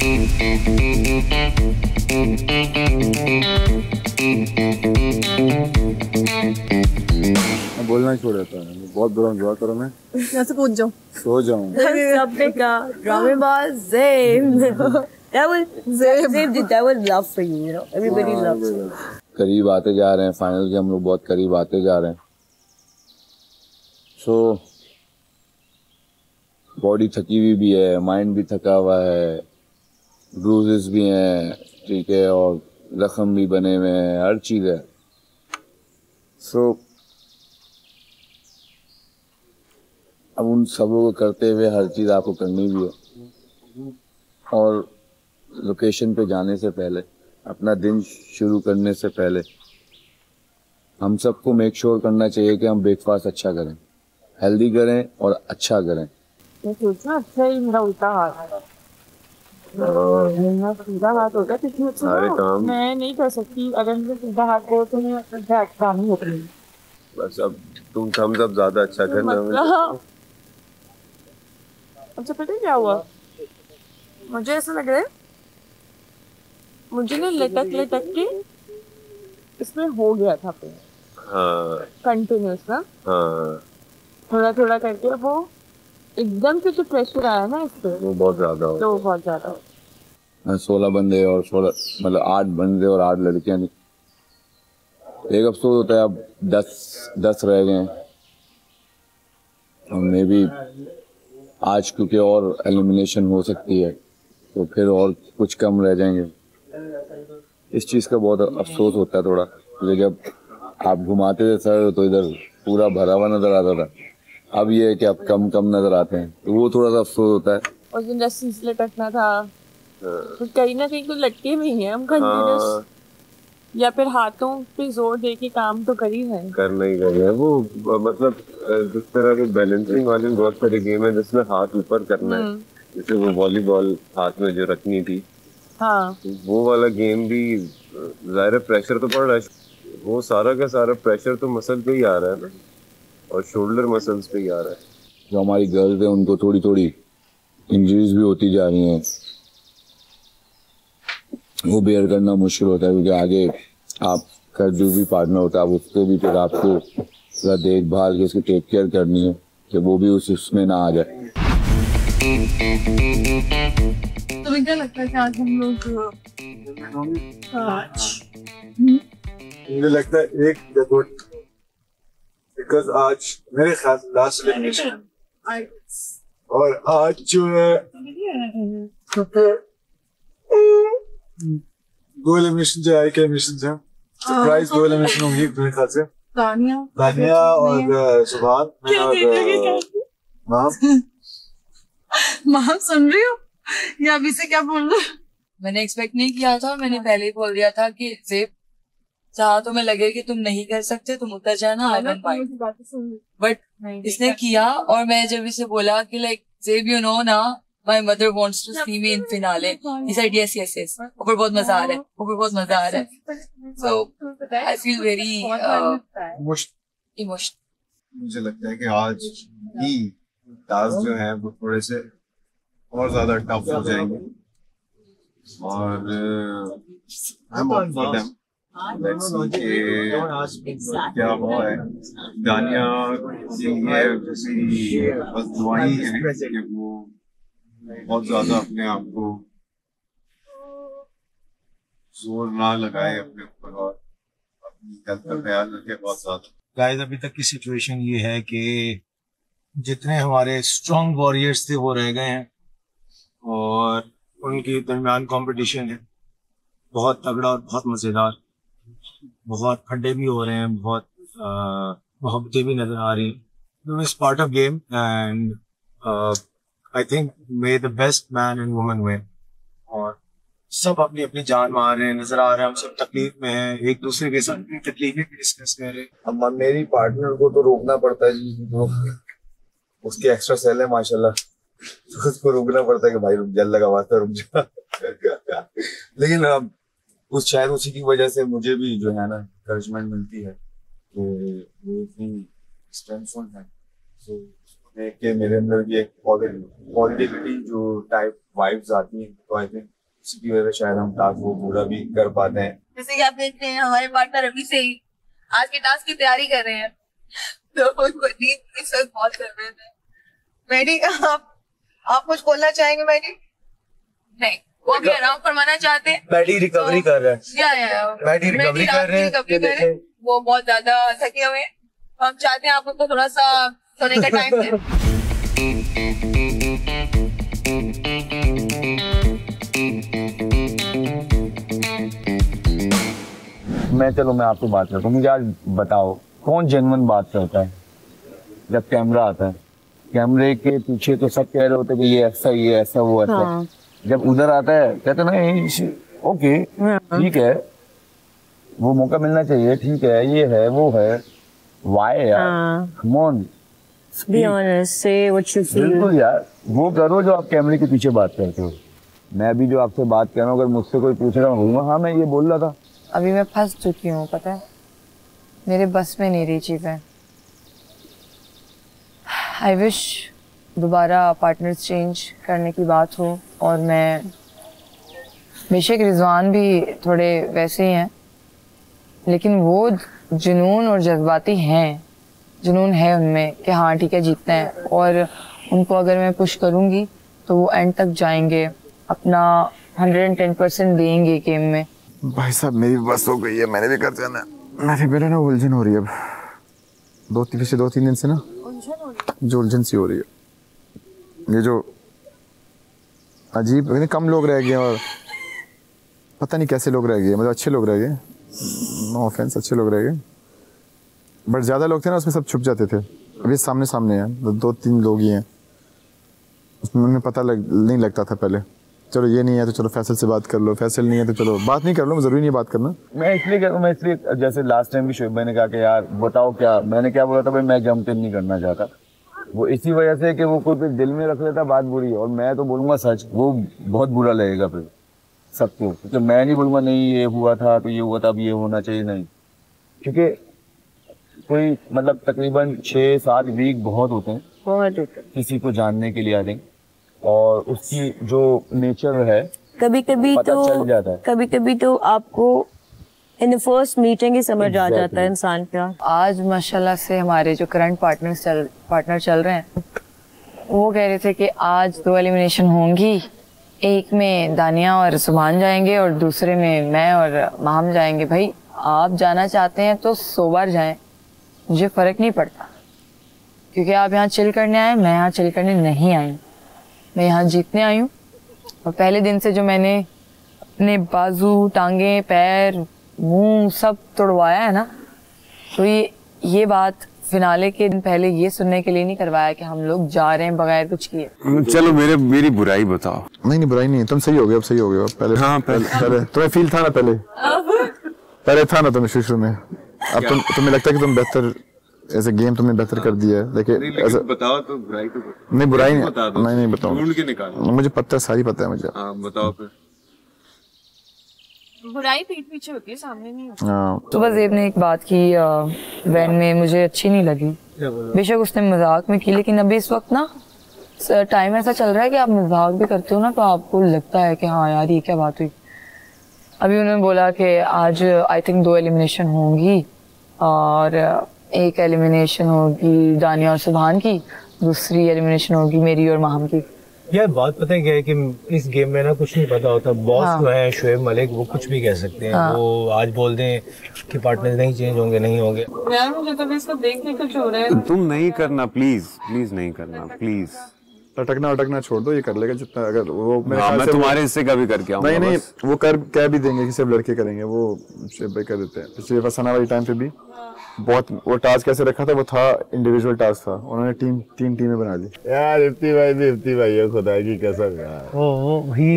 मैं बोलना ही छोड़ देता हूँ, बहुत बुरा दुआ करो मैं यहाँ से कूद जाऊँ, सो जाऊँ। सबने कहा ड्रामेबाज ज़ेब, that was love for you, you know, everybody loves you. करीब आते जा रहे हैं फाइनल के, हम लोग बहुत करीब आते जा रहे हैं। सो बॉडी थकी हुई भी है, माइंड भी थका हुआ है, ब्रूजेस भी हैं, ठीक है, और जख्म भी बने हुए हैं, हर चीज़ है। सो अब उन सबों को करते हुए हर चीज़ आपको करनी भी है, और लोकेशन पे जाने से पहले, अपना दिन शुरू करने से पहले हम सबको मेक श्योर करना चाहिए कि हम ब्रेकफास्ट अच्छा करें, हेल्दी करें और अच्छा करें। मैं सोचना अच्छा ही मेरा उल्टा हाथ है, मेरा सीधा हाथ होगा तो सारे काम मैं नहीं कर सकती। अगर मुझे सीधा हाथ हो तो मैं अच्छा काम नहीं हो पाएगी। बस अब तुम हम सब ज्यादा अच्छा करना। मतलब अच्छा पता है क्या हुआ, मुझे ऐसा लग रहा है मुझे ना लटक के इसमें हो गया था पे। हाँ कंटिन्यूस ना, हाँ थोड़ा थोड़ा करके वो एकदम से जो प्रेशर आया ना इस पे वो बहुत ज्यादा हो, तो बहुत ज्यादा हो। 16 बंदे और 16 मतलब 8 बंदे और 8 लड़कियां नहीं, एक अफसोस होता है अब 10 रह गए हैं, और मे बी आज क्योंकि और एलिमिनेशन हो सकती है तो फिर और कुछ कम रह जाएंगे। इस चीज़ का बहुत अफसोस होता है थोड़ा, क्योंकि जब आप घुमाते थे सर तो इधर पूरा भरा हुआ नजर आता था, अब ये है कि आप कम नजर आते हैं, तो वो थोड़ा सा अफसोस होता है। और दिन रस्सी से लटकना था तो कहीं ना कहीं तो लटके भी हैं हम कंटिन्यूस, या फिर हाथों पे जोर दे के काम तो कर ही है, करना ही है वो। मतलब जिस तरह के बैलेंसिंग वाली बहुत सारी गेम है जिसमें हाथ ऊपर करना है, जैसे वो वॉलीबॉल हाथ में जो रखनी थी, हाँ वो वाला गेम भी ज़ाहिर प्रेशर तो पड़ रहा है, वो सारा का सारा प्रेशर तो मसल पे ही आ रहा है ना, और शोल्डर मसल्स पे ही आ रहा है। जो हमारी गर्ल्स है उनको थोड़ी थोड़ी इंजरीज भी होती जा रही हैं, वो बेयर करना मुश्किल होता है, क्योंकि आगे आपका जो भी पार्टनर होता है उसको भी फिर आपको थोड़ा देखभाल के उसकी टेक केयर करनी है कि वो भी उसमें ना आ जाए। तो क्या लगता है कि आज हम लोग मुझे लगता है एक गुड, बिकॉज आज मेरे ख्याल से लास्ट एलिमिनेशन और आज जो है दो एलिमिनेशन जो आई के एलिमिनेशन है, सरप्राइज दो एलिमिनेशन होंगी मेरे ख्याल से, दानिया और सुभान और माम सुन रही हो या अभी से क्या बोल रहे? मैंने एक्सपेक्ट नहीं किया था, मैंने पहले ही बोल दिया था कि ज़ेब चाह तो मैं लगे कि तुम नहीं कर सकते, तुम उतर जाना, आई डोंट माइंड, बट इसने किया। और मैं जब इसे बोला कि लाइक ज़ेब यू नो ना my mother wants to see me in finale, he said yes yes yes, ऊपर बहुत मजा आ रहा है, ऊपर बहुत मजा आ रहा है, सो आई फील वेरी इमोशनल। मुझे लगता है कि आज ही टास्क जो है वो थोड़े से और ज्यादा टफ हो जाएंगे, और लेट्स सी क्या हुआ है। दानिया के लिए जैसे बस दुआई है कि वो बहुत ज्यादा अपने आप को जोर ना लगाए अपने ऊपर, और अपनी हेल्थ का ख्याल रखे बहुत ज्यादा। गाइस अभी तक की सिचुएशन ये है कि जितने हमारे स्ट्रॉन्ग वॉरियर्स थे वो रह गए हैं, और उनके दरमियान कंपटीशन है बहुत तगड़ा और बहुत मज़ेदार, बहुत खड्डे भी हो रहे हैं, बहुत मोहब्बतें भी नजर आ रही हैं। It's part of game and I think may the best man and woman win, और सब अपनी अपनी जान मार रहे हैं, नजर आ रहा है हम सब तकलीफ में हैं, एक दूसरे के साथ अपनी तकलीफें भी डिस्कस कर रहे हैं। अब मेरी पार्टनर को तो रोकना पड़ता है जी, उसकी एक्स्ट्रा सेल है माशाल्लाह, तो उसको रोकना पड़ता है कि भाई रुक जा, लगा वास्ता रुक जा। लेकिन अब उस शायद उसी की वजह से मुझे भी जो है ना एनकरेजमेंट मिलती है, तो वो इतनी स्ट्रेंथफुल है, तो उसको देख के मेरे अंदर भी एक पॉजिटिविटी जो टाइप वाइब्स आती हैं, तो आई थिंक इसकी वजह से शायद हम टास्क वो पूरा भी कर पाते हैं। जैसे कि आप देखते हैं हमारे पार्टनर अभी से ही आज के टास्क की तैयारी कर रहे हैं, तो उनको नींद इस वक्त बहुत कर रहे थे। मैडी आप कुछ बोलना चाहेंगे मैडी? नहीं, वो भी आराम फरमाना चाहते हैं। मैडी रिकवरी कर रहे हैं। या मैडी रिकवरी कर रहे हैं। वो बहुत ज्यादा थके हुए हैं, हम चाहते हैं आप उनको थोड़ा सा सोने का टाइम दें। मैं आपसे बात करता हूँ, मुझे आज बताओ कौन जेन्युइन बात करता है जब कैमरा आता है? कैमरे के पीछे तो सब कह रहे होते हैं कि ये ऐसा वो ऐसा। हाँ। जब उधर आता है कहते ना ओके ठीक है, वो मौका मिलना चाहिए, ठीक है, ये है वो है, वाई यार, कम ऑन, बी ऑनेस्ट, से व्हाट यू फील। बिल्कुल यार, वो करो जो आप कैमरे के पीछे बात करते हो। मैं अभी जो आपसे बात कर रहा हूँ, अगर मुझसे कोई पूछेगा हाँ मैं ये बोल रहा था। अभी मैं फंस चुकी हूँ, पता है, मेरे बस में नहीं रही चीजें। आई विश दोबारा पार्टनर्स चेंज करने की बात हो, और मैं बेशक रिजवान भी थोड़े वैसे ही हैं, लेकिन वो जुनून और जज्बाती हैं, जुनून है उनमें कि हाँ ठीक है जीतना है, और उनको अगर मैं पुश करूँगी तो वो एंड तक जाएंगे, अपना 110% देंगे गेम में। भाई साहब मेरी बस हो गई है, मैंने भी कर जाना है। मेरे बेटा ना उलझन हो रही है अब, पिछले 2-3 दिन से ना जो उलझन सी हो रही है। ये जो अजीब कम लोग रह गए और पता नहीं कैसे लोग रह गए, मतलब अच्छे लोग रह गए, नो ऑफेंस, अच्छे लोग रह गए, बट ज़्यादा लोग थे ना उसमें सब छुप जाते थे। अभी सामने हैं 2-3 लोग ही हैं, उसमें पता नहीं लगता था पहले। चलो ये नहीं है तो चलो फैसल से बात कर लो, फैसल नहीं है तो चलो बात नहीं कर लो, जरूरी नहीं है बात करना। मैं इसलिए जैसे लास्ट टाइम भी शोएब भाई ने कहा कि यार बताओ क्या, मैंने क्या बोला था भाई, मैं जंप नहीं करना चाहता। वो इसी वजह से कि वो कोई दिल में रख लेता बात बुरी, और मैं तो बोलूँगा सच, वो बहुत बुरा लगेगा फिर सबको। तो मैं नहीं बोलूँगा नहीं ये हुआ था तो ये हुआ था, अब ये होना चाहिए, नहीं, क्योंकि कोई मतलब तकरीबन 6-7 वीक बहुत होते हैं किसी को जानने के लिए, आई थिंक, और उसकी जो नेचर है कभी कभी तो चल जाता है, कभी कभी तो आपको इन फर्स्ट मीटिंग ही समझ आ जाता है इंसान का। आज माशाल्लाह से हमारे जो करंट पार्टनर चल रहे हैं, वो कह रहे थे कि आज 2 एलिमिनेशन होंगी, एक में दानिया और सुभान जाएंगे और दूसरे में मैं और माम जाएंगे। भाई आप जाना चाहते हैं तो 100 बार जाएं, मुझे फर्क नहीं पड़ता, क्योंकि आप यहाँ चिल करने आए, मैं यहाँ चिल करने नहीं आई, मैं यहाँ जीतने आई हूँ। और पहले दिन से जो मैंने अपने बाजू, टांगे, पैर, मुंह सब तोड़वाया है ना, तो ये बात फिनाले के दिन पहले ये सुनने के लिए नहीं करवाया कि हम लोग जा रहे हैं बगैर कुछ किए। चलो मेरी बुराई बताओ। नहीं बुराई नहीं है, तुम सही हो गए, अब सही हो गए। पहले तुम्हें फील था ना, पहले था ना तुम्हें शुरू में, अब तुम्हें लगता है कि तुम बेहतर ऐसे गेम तुमने बेहतर कर दिया है, लेकिन ऐसा बताओ तो बुराई तो नहीं, बुराई नहीं बताओ, ढूंढ के निकालो, मुझे पता है, सारी पता है मुझे। बताओ फिर। बुराई पीठ पीछे होती है, सामने नहीं होती। तो बस ज़ेब ने एक बात की वैन में, मुझे अच्छी नहीं लगी, बेशक उसने मजाक में की, लेकिन अभी इस वक्त ना टाइम ऐसा चल रहा है कि आप मजाक भी करते हो ना तो आपको लगता है कि हाँ यार ये क्या बात हुई। अभी उन्होंने बोला कि आज आई थिंक 2 एलिमिनेशन होंगी, और एक एलिमिनेशन होगी दानिया और सुभान की, दूसरी एलिमिनेशन होगी मेरी और माहम की। यार बात पता है क्या है कि इस गेम में ना कुछ नहीं पता होता। बॉस जो है शोएब मलिक, वो कुछ भी कह सकते हैं। वो आज बोल दें कि पार्टनर नहीं चेंज होंगे, नहीं होंगे। यार मुझे तो इसको देख के कुछ हो रहा है। तुम नहीं करना, प्लीज नहीं करना, प्लीज। अटकना छोड़ दो, ये कर लेगा जितना, अगर वो मैं तुम्हारे हिस्से का भी करके आऊंगा। नहीं वो कर क्या भी देंगे कि सिर्फ लड़के करेंगे, वो शोएब भाई कर देते हैं। पिछले फसाना वाली टाइम पे भी बहुत वो टास्क कैसे रखा था, वो था इंडिविजुअल टास्क था, उन्होंने 3 टीमें बना ली। यार इफ्ती भाई है, खुदा की कसम यार,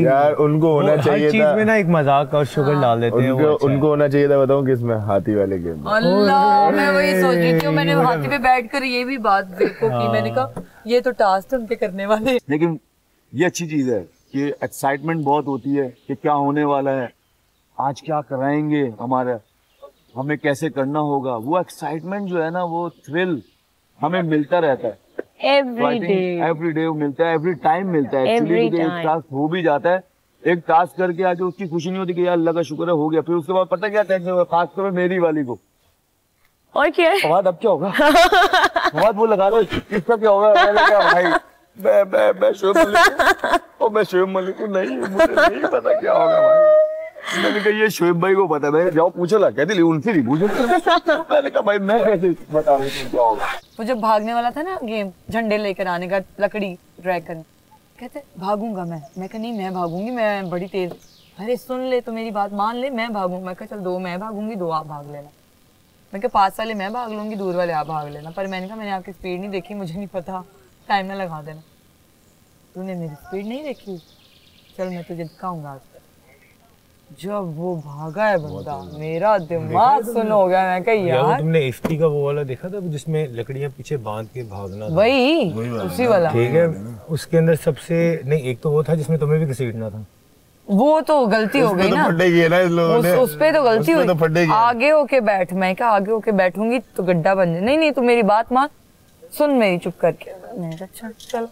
यार उनको होना चाहिए हर चीज में ना एक मजाक और शुगर डाल देते हैं। उनको होना चाहिए था, बताऊं किसमें, हाथी वाले गेम में। अल्लाह, मैं वही सोच रही थी, मैंने हाथी पे बैठकर ये भी बात देखो की, मैंने कहा ये तो टास्क उनके करने वाले। लेकिन ये अच्छी चीज है कि एक्साइटमेंट बहुत होती है कि क्या होने वाला है, आज क्या कराएंगे, हमें कैसे करना होगा। वो एक्साइटमेंट जो है ना, वो थ्रिल हमें मिलता रहता है एवरी डे मिलता है, एवरी टाइम मिलता है। एक्चुअली एक टास्क हो भी जाता है एक टास्क करके आके उसकी खुशी नहीं होती कि यार अल्लाह का शुक्र है हो गया, फिर उसके बाद पता क्या टेंशन होगा, खास कर मेरी वाली को। और क्या है? फवाद अब क्या होगा? फवाद वो लगा लो, इसका क्या होगा? मैंने कहा भाई मैं शोएब मलिक और मैं शोएब मलिक को नहीं, मुझे नहीं पता क्या होगा भाई। मैंने कहा ये शोएब भाई को पता है, जाओ पूछो ला, कहते उनसे नहीं पूछो। मैंने कहा भाई मैं कैसे बता रही हूँ क्या होगा। वो जब भागने वाला था ना गेम, झंडे लेकर आने का, लकड़ी ड्रैग करने, कहते भागूंगा मैं कहा नहीं मैं भागूंगी, मैं बड़ी तेज। अरे सुन ले तो मेरी बात मान ले, मैं भागूंगा। मैं कहा चल 2 मैं भागूंगी 2 आप भाग लेना। मैं कहा 5 वाले मैं भाग लूंगी, दूर वाले आप भाग लेना। पर मैंने कहा मैंने आपकी स्पीड नहीं देखी, मुझे नहीं पता, टाइम ना लगा देना। तूने मेरी स्पीड नहीं देखी, चल मैं तुझे दिखाऊंगा आज। जब वो भागा है बंदा, मेरा दिमाग सुन हो गया। मैं कहा यार तुमने एफटी का वो वाला देखा था जिसमें लकड़ियां पीछे बांध के भागना? वही उसी वाला। ठीक है, उसके अंदर सबसे नहीं, एक तो वो था जिसमें तुम्हें भी घसीटना था। वो तो गलती हो गई ना, उस पे तो गलती हुई। आगे होके बैठ, मैं क्या आगे होके बैठूंगी तो गड्ढा बन जाए। नहीं तू मेरी बात मान, सुन मेरी चुप करके। मैं अच्छा चल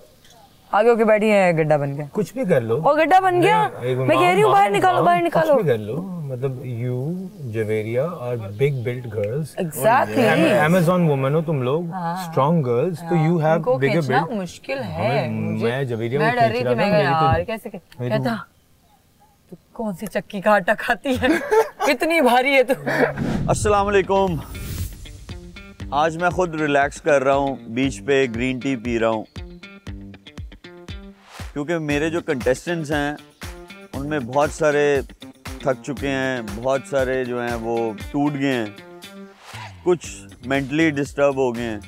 आगे होके बैठी है, गड्ढा बन गया। कुछ भी कर लो, और गड्ढा बन गया। मैं कह रही हूँ बाहर निकालो, बाहर निकालो। कुछ भी कर लो, मतलब यू जवेरिया और big built girls, exactly Amazon woman हो तुम लोग, स्ट्रॉन्ग गर्ल्स, तो यू हैव बिगर बिल्ट। मुश्किल है, मैं जवेरिया मैं डर रही थी। मैं यार कैसे कहता तू कौन सी चक्की का आटा खाती है, इतनी भारी है तू। अस्सलाम वालेकुम। आज मैं खुद रिलैक्स कर रहा हूँ, बीच पे ग्रीन टी पी रहा हूँ, क्योंकि मेरे जो कंटेस्टेंट्स हैं उनमें बहुत सारे थक चुके हैं, बहुत सारे जो हैं वो टूट गए हैं, कुछ मेंटली डिस्टर्ब हो गए हैं।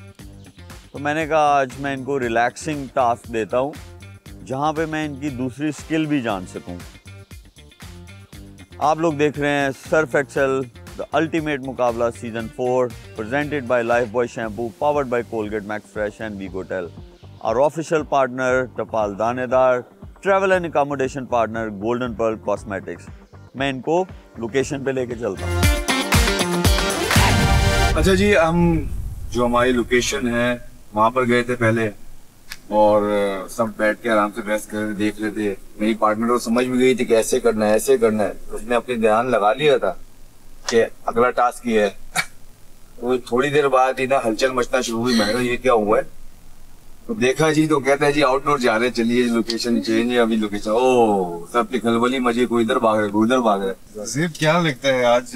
तो मैंने कहा आज मैं इनको रिलैक्सिंग टास्क देता हूँ, जहाँ पे मैं इनकी दूसरी स्किल भी जान सकूँ। आप लोग देख रहे हैं सर्फ एक्सेल द अल्टीमेट मुकाबला season 4 presented by Lifebuoy shampoo, powered by Colgate Max Fresh and वीगोटेल। Our official partner Tapal Danedar, travel and accommodation partner Golden Pearl cosmetics. मैं इनको लोकेशन पे लेके चलता हूँ। अच्छा जी, हम जो हमारी लोकेशन है वहाँ पर गए थे पहले, और सब बैठ के आराम से बहस कर देख रहे थे। मेरी पार्टनर को समझ में गई थी कि ऐसे करना है, ऐसे करना है। उसने अपने ध्यान लगा लिया था कि अगला टास्क ये है। तो थोड़ी देर बाद ही ना हलचल मचना शुरू हुई। मैंने कहा ये क्या हुआ है? तो देखा जी तो कहता है जी आउटडोर जा रहे हैं, चलिए लोकेशन चेंज है, अभी लोकेशन। ओह सब खलबली मजे, कोई इधर भाग रहा है, कोई उधर भाग रहा है। सिर्फ क्या लगता है आज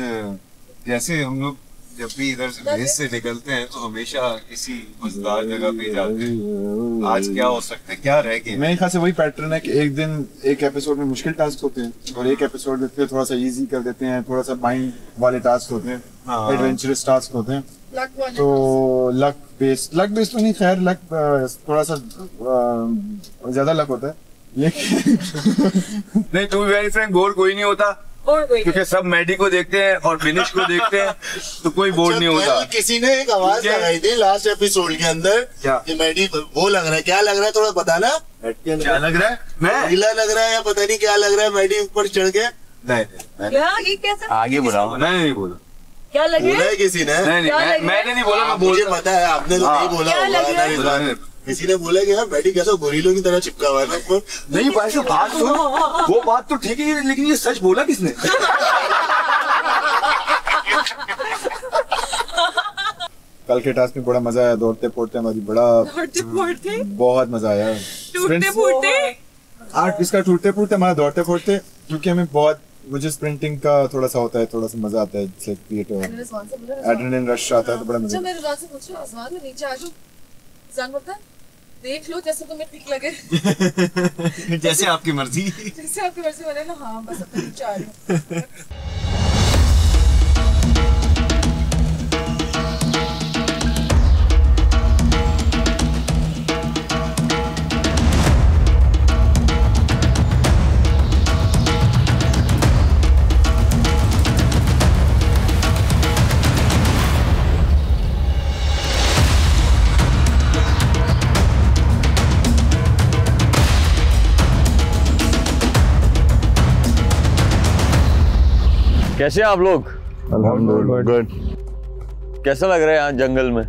जैसे हम लोग जब भी इधर से बेस से निकलते हैं तो हमेशा किसी मजेदार जगह पे जाते हैं। आज क्या हो सकता है, क्या रह गया? मेरे ख्याल से वही पैटर्न है कि एक दिन एक एपिसोड में मुश्किल टास्क होते हैं और एक एपिसोड में थोड़ा सा इजी कर देते हैं, थोड़ा सा माइंड वाले टास्क होते हैं, एडवेंचरस टास्क होते हैं। तो लक बेस्ड तो नहीं, खैर लक थोड़ा सा ज्यादा लक होता है, लेकिन नहीं to be very frank bore कोई नहीं होता, क्योंकि सब मैडी को देखते हैं और फिनिश को देखते हैं, तो कोई बोर नहीं होता। किसी ने एक आवाज लगाई थी लास्ट एपिसोड के अंदर, क्या मैडी वो लग रहा है, क्या लग रहा है थोड़ा बताना। क्या लग रहा है? मैं नीला लग रहा है या पता नहीं क्या लग रहा है मैडी ऊपर चढ़ के। नहीं आगे बुलाओ। मैंने नहीं बोला। क्या लगे? बोला है किसी ने? नहीं मैंने नहीं बोला। मुझे पता है आपने तो नहीं बोला। किसी ने बोला कि यार बैठी कैसा गोरिल्लों की तरह चिपका हुआ है ऊपर। नहीं भाई साहब बात सुनो, वो बात तो ठीक है, लेकिन ये सच बोला किसने? कल के टास्क में बड़ा मजा आया, दौड़ते फोड़ते हमारी बहुत मजा आया। इसका टूटते फूटते हमारा दौड़ते फोड़ते, क्योंकि हमें बहुत मुझे स्प्रिंटिंग का थोड़ा सा होता है, थोड़ा सा मजा आता है, एड्रेनलिन रश आता है तो बड़ा मजा। मैं रिजवान से पूछ रही हूँ, रिजवान नीचे आ जाओ, रिजवान बोलता है देख लो जैसे तुम्हें ठीक लगे। जैसे आपकी मर्जी। जैसे आपकी मर्जी। मैंने ना हाँ बस अपने नीचे आ रही हूँ। कैसे आप लोग? अल्हम्दुलिल्लाह गुड। कैसा लग रहा है यहाँ जंगल में?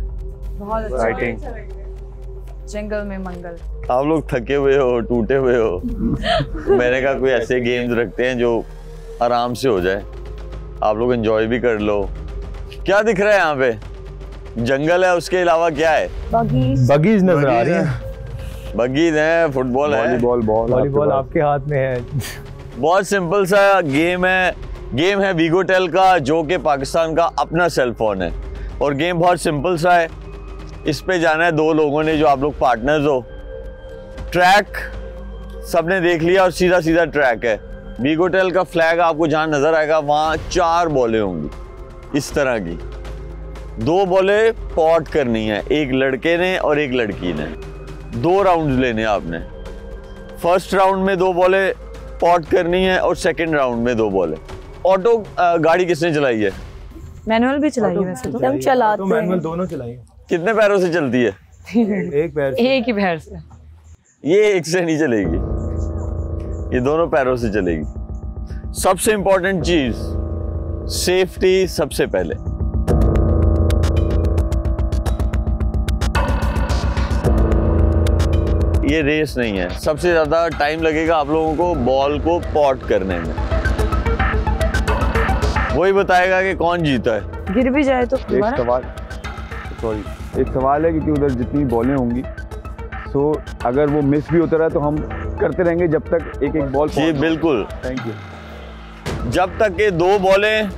बहुत राइटिंग जंगल में मंगल। आप लोग थके हुए हो, टूटे हुए हो। मैंने कहा कोई ऐसे गेम्स रखते हैं जो आराम से हो जाए, आप लोग एंजॉय भी कर लो। क्या दिख रहा है यहाँ पे? जंगल है, उसके अलावा क्या है? बगीज नजर आ रही है। बगीज है, फुटबॉल है, वॉलीबॉल आपके हाथ में है। बहुत सिंपल सा गेम है। गेम है वीगोटेल का, जो कि पाकिस्तान का अपना सेल फोन है। और गेम बहुत सिंपल सा है। इस पे जाना है 2 लोगों ने जो आप लोग पार्टनर्स हो। ट्रैक सबने देख लिया और सीधा सीधा ट्रैक है। वीगोटेल का फ्लैग आपको जहाँ नजर आएगा वहाँ 4 बॉलें होंगी इस तरह की। 2 बॉलें पॉट करनी है, एक लड़के ने और एक लड़की ने। 2 राउंड्स लेने आपने। फर्स्ट राउंड में 2 बॉलें पॉट करनी है और सेकंड राउंड में 2 बॉलें। ऑटो गाड़ी किसने चलाई है? मैनुअल भी चलाई है वैसे तो। हम चलाते हैं। मैनुअल दोनों चलाएंगे। कितने पैरों से चलती है? एक पैर से। एक ही पैर से। ये एक से नहीं चलेगी, ये दोनों पैरों से चलेगी। सबसे इंपॉर्टेंट चीज सेफ्टी सबसे पहले। ये रेस नहीं है। सबसे ज्यादा टाइम लगेगा आप लोगों को बॉल को पॉट करने में। वही बताएगा कि कौन जीता है। गिर भी जाए तो एक सवाल है कि उधर जितनी बॉलें होंगी, तो अगर वो मिस भी होता रहा तो हम करते रहेंगे जब तक एक बॉल। जी बिल्कुल, थैंक यू। जब तक के 2 बॉलें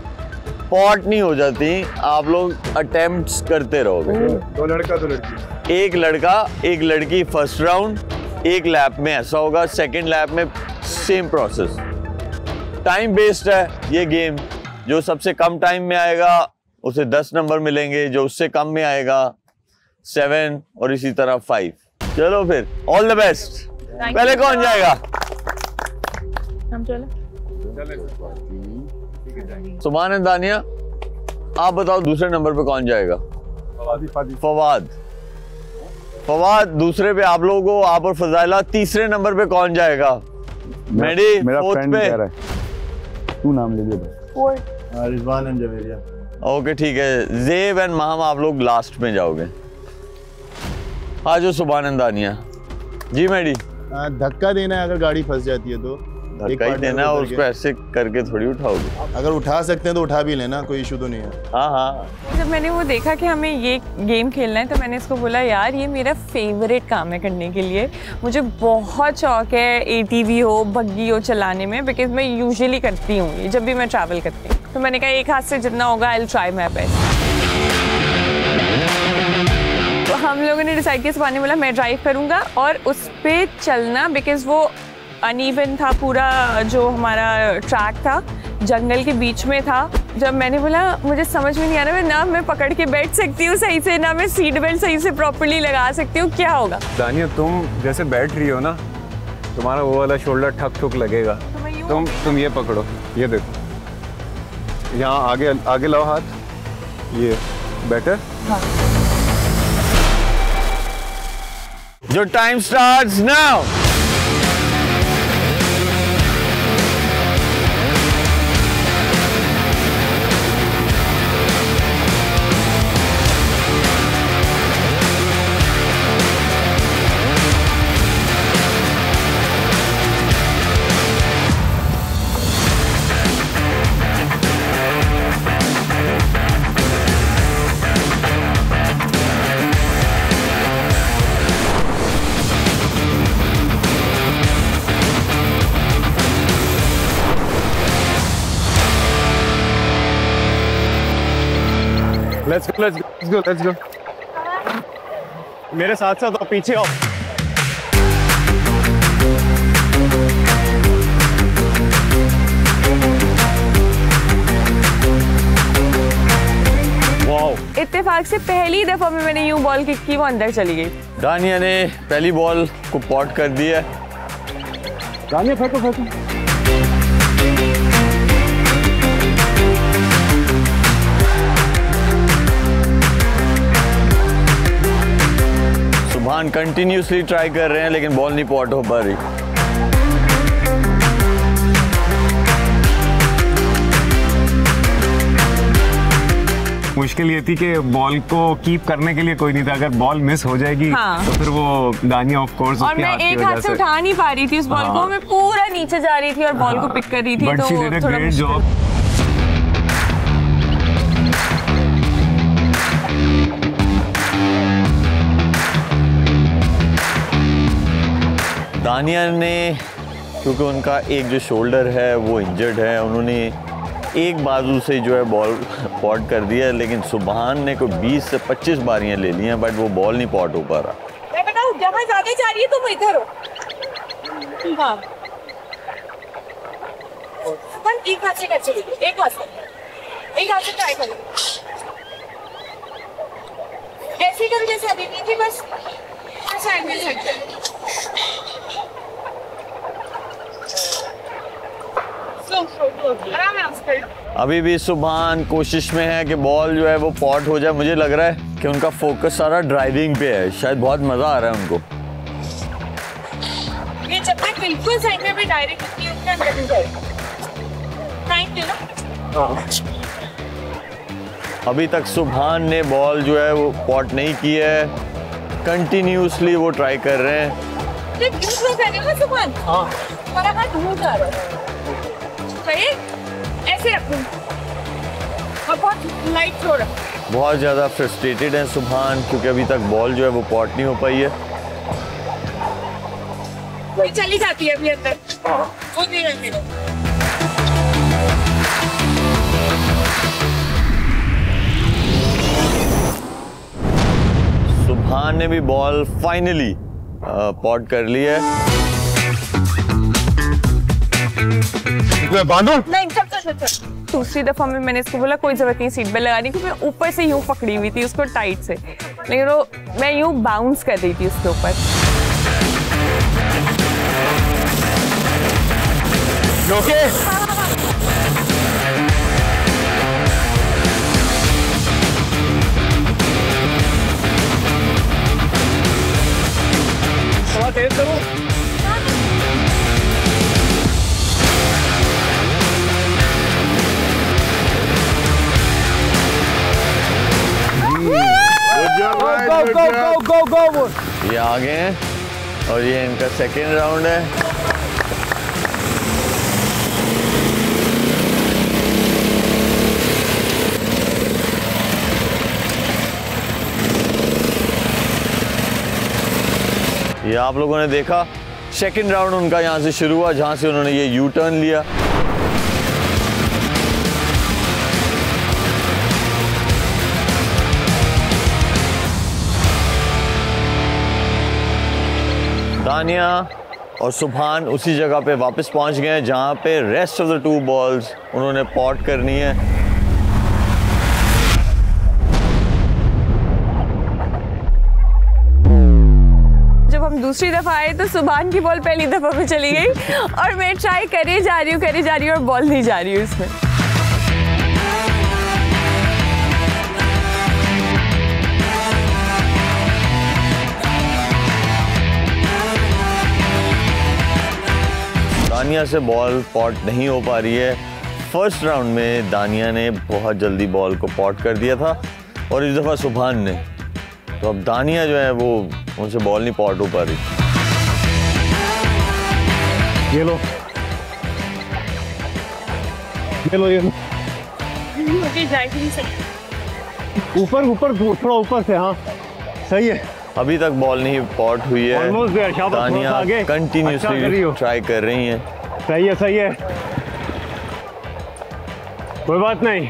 पॉट नहीं हो जाती आप लोग अटेम्प्ट्स करते रहोगे। 2 लड़का 2 लड़की। एक लड़का एक लड़की फर्स्ट राउंड, एक लैप में ऐसा होगा, सेकंड लैप में सेम प्रोसेस। टाइम बेस्ड है ये गेम। जो सबसे कम टाइम में आएगा उसे 10 नंबर मिलेंगे, जो उससे कम में आएगा 7 और इसी तरह 5। चलो फिर ऑल द बेस्ट। पहले कौन जाएगा? हम चले। सुभान एंड दानिया, आप बताओ दूसरे नंबर पे कौन जाएगा? फवाद। फवाद दूसरे पे आप लोगों को, आप और फजाइला। तीसरे नंबर पे कौन जाएगा? मेरी मेरा फोर्थ फ्रेंड पे। कह रहा है, तू नाम ले ले। रिजवान एंड जवेरिया। ओके ठीक है, जेब एंड महम आप लोग लास्ट में जाओगे। आ जाओ सुभान एंड दानिया। जी मेडी। धक्का देना है अगर गाड़ी फंस जाती है तो। धक्का ही देना है और उसको ऐसे करके थोड़ी उठाओगे। अगर उठा सकते हैं तो उठा भी लेना, कोई इशू तो नहीं है। हाँ हाँ। जब मैंने वो देखा कि हमें ये गेम खेलना है तो मैंने इसको बोला यार ये मेरा फेवरेट काम है करने के लिए। मुझे बहुत शौक है ATV हो, बग्गी हो चलाने में, बिकॉज मैं यूजुअली करती हूँ ये जब भी मैं ट्रैवल करती हूँ। तो मैंने कहा एक हाथ से जितना होगा I will try my best. तो हम लोगों ने डिसाइड किया, सुभान ने बोला मैं ड्राइव करूँगा और उस पर चलना, बिकॉज वो अनइवन था पूरा, जो हमारा ट्रैक था जंगल के बीच में था। जब मैंने बोला मुझे समझ में नहीं आ रहा, ना मैं पकड़ के बैठ सकती हूँ सही से, ना मैं सीट बेल्ट सही से प्रॉपर्ली लगा सकती हूँ, क्या होगा? दानिया तुम जैसे बैठ रही हो ना, तुम्हारा वो वाला शोल्डर ठक ठुक लगेगा। तुम ये पकड़ो, ये देखो यहाँ आगे आगे लाओ हाथ, ये बेटर। हाँ। जो time starts now. Let's go. मेरे साथ साथ आओ, पीछे आओ। वाओ। इत्तेफाक से पहली दफा में मैंने यूं बॉल किक की, वो अंदर चली गई। दानिया ने पहली बॉल को पॉट कर दिया। दानिया फेंको। सुभान कंटिन्यूसली ट्राई कर रहे हैं लेकिन बॉल नहीं पॉट हो पा रही। मुश्किल मुश्किल ये थी कि बॉल को कीप करने के लिए कोई नहीं था, अगर बॉल मिस हो जाएगी तो फिर वो दानिया ऑफ कोर्स और मैं एक हाथ से उठा नहीं पा रही थी उस बॉल को, मैं पूरा नीचे जा रही थी और बॉल को पिक कर रही थी, तो थोड़ा ग्रेट जॉब। दानिया ने, क्योंकि उनका एक जो शोल्डर है वो इंजर्ड है, उन्होंने एक बाजू से जो है बॉल पॉट कर दिया, लेकिन सुभान ने कोई 20 से 25 बारियां ले ली हैं, बट वो बॉल नहीं पॉट हो पा रहा। बेटा जहाँ ज्यादा जा रही है तुम इधर हो। हाँ एक हाथ से कैसे, एक हाथ से ट्राई करो, ऐसे करो जैसे अभी नहीं थी, बस ऐसा एंगल सेट करो। अभी भी सुभान कोशिश में है कि बॉल जो है वो पॉट हो जाए। मुझे लग रहा है कि उनका फोकस सारा ड्राइविंग पे है, शायद बहुत मजा आ रहा है उनको। ये जब तक बिल्कुल साइड में डायरेक्ट होती है उसके अंदर नहीं जाएगा। अभी तक सुभान ने बॉल जो है वो पॉट नहीं की है, कंटिन्यूसली वो ट्राई कर रहे हैं। सुभान हमारा हाथ दूर जा रहा है, ऐसे रखूं और बहुत लाइट छोड़। बहुत ज़्यादा फ्रस्ट्रेटेड है सुभान, क्योंकि अभी तक बॉल जो है वो पॉट नहीं हो पाई है। वो चली जाती है अभी अंदर, वो धीरे-धीरे। सुभान ने भी बॉल फाइनली पॉट कर ली है। बांधो नहीं, चल। दूसरी दफा में मैंने इसको बोला कोई जरूरत नहीं सीट बेल्ट लगाने की, मैं ऊपर से यूं पकड़ी हुई थी उसको टाइट से, लेकिन वो मैं यूं बाउंस कर रही थी उसके ऊपर। ओके थोड़ा तेज करो। go. ये आगे हैं और ये इनका सेकेंड राउंड है। ये आप लोगों ने देखा सेकेंड राउंड उनका यहाँ से शुरू हुआ, जहाँ से उन्होंने ये यू टर्न लिया। दानिया और सुभान उसी जगह पे वापस पहुंच गए हैं जहां पे रेस्ट ऑफ द 2 बॉल्स उन्होंने पॉट करनी है। जब हम दूसरी दफा आए तो सुभान की बॉल पहली दफा में चली गई और मैं ट्राई करे जा रही हूँ और बॉल नहीं जा रही है उसमें। दानिया से बॉल पॉट नहीं हो पा रही है। फर्स्ट राउंड में दानिया ने बहुत जल्दी बॉल को पॉट कर दिया था और इस दफ़ा सुभान ने, तो अब दानिया जो है वो उनसे बॉल नहीं पॉट हो पा रही। ये लो ऊपर थोड़ा ऊपर से। हाँ सही है। अभी तक बॉल नहीं पॉट हुई है। दानिया कंटिन्यूसली ट्राई कर रही हैं। सही है कोई बात नहीं।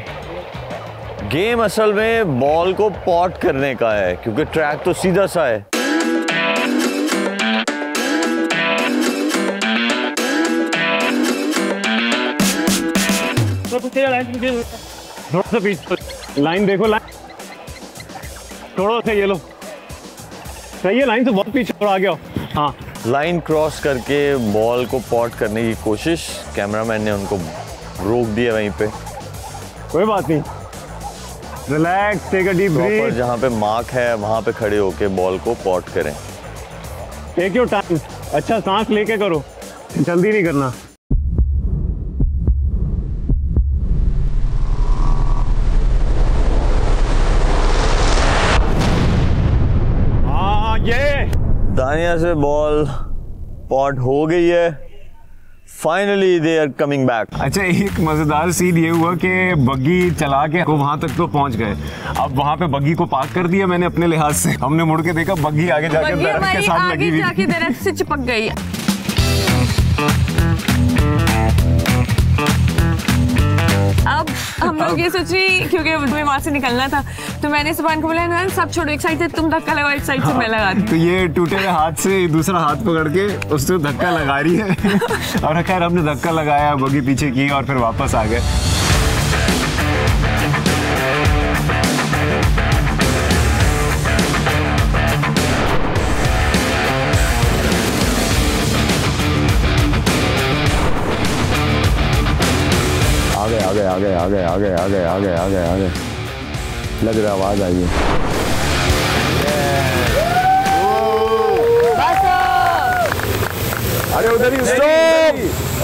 गेम असल में बॉल को पॉट करने का है क्योंकि ट्रैक तो सीधा सा है। थोड़ा सा पीछे लाइन देखो, लाइन थोड़ा सा, ये लो सही है। लाइन से बहुत पीछे और आ गया। हाँ लाइन क्रॉस करके बॉल को पॉट करने की कोशिश, कैमरामैन ने उनको रोक दिया वहीं पे। कोई बात नहीं, relax, take a deep breath. जहाँ पे मार्क है वहाँ पे खड़े होके बॉल को पॉट करें। टेक योर टाइम, अच्छा सांस लेके करो, जल्दी नहीं करना। सानिया से बॉल पॉट हो गई है। Finally they are coming back. अच्छा, एक मजेदार सीन ये हुआ कि बग्गी चला के वो वहां तक तो पहुंच गए। अब वहां पे बग्गी को पार्क कर दिया मैंने अपने लिहाज से। हमने मुड़ के देखा बग्गी आगे जाके दरख्त के साथ लगी हुई, जाके दरख्त से चिपक गई। अब हम लोग ये सोच रही, क्योंकि तुम्हें वहां से निकलना था, तो मैंने सुभान को बोला ना सब छोड़ो, एक साइड से तुम धक्का लगाओ, एक साइड से मैं लगा दूं। तो ये टूटे हुए हाथ से दूसरा हाथ पकड़ के उससे धक्का लगा रही है। और खैर हमने धक्का लगाया, बग्गी पीछे की और फिर वापस आ गए। आगे लग रहा, आवाज आई है। अरे उधर ही स्टॉप,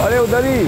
अरे उधर ही।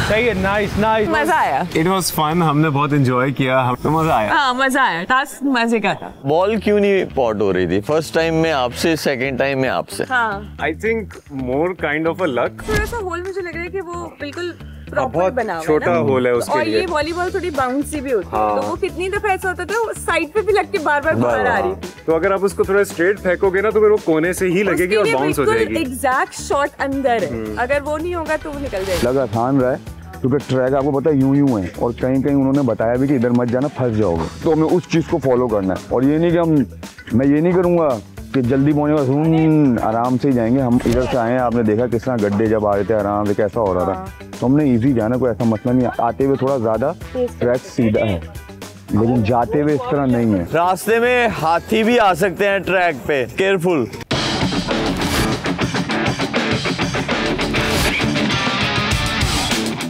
सही है, नाइस नाइस, मजा आया। इट वाज फन, हमने बहुत एंजॉय किया, हमें मजा आया। हाँ मजा आया, टास्क मजे का था। बॉल क्यों नहीं पॉट हो रही थी? फर्स्ट टाइम में आपसे, सेकंड टाइम में आपसे। हाँ I think more kind of a luck. थोड़ा सा होल मुझे लग रहा है कि वो बिल्कुल प्रॉपर बना हुआ है, छोटा होल है उसके और लिए। ये वॉलीबॉल थोड़ी बाउंसी भी होती है, तो वो कितनी दफा ऐसा होता था साइड पे भी लग के बार बार बाहर आ रही थी। तो अगर आप उसको थोड़ा स्ट्रेट फेंकोगे ना तो फिर वो कोने से ही लगेगी और बाउंस हो जाएगी। एग्जैक्ट शॉट अंदर है, अगर वो नहीं होगा तो वो निकल जाएगा। लगा आसान रहा है क्योंकि ट्रैक आपको पता है यूं है, और कहीं कहीं उन्होंने बताया भी कि इधर मत जाना, फंस जाओगे। तो हमें उस चीज़ को फॉलो करना है, और ये नहीं कि मैं ये नहीं करूँगा कि जल्दी पहुँचेगा, आराम से ही जाएंगे। हम इधर से आए हैं, आपने देखा किस तरह गड्ढे जब आ रहे थे आराम से कैसा हो रहा था, तो हमने ईजी जाना, कोई ऐसा मसला नहीं। आते हुए थोड़ा ज़्यादा ट्रैक सीधा है, लेकिन जाते हुए इस तरह नहीं है। रास्ते में हाथी भी आ सकते हैं ट्रैक पे, केयरफुल।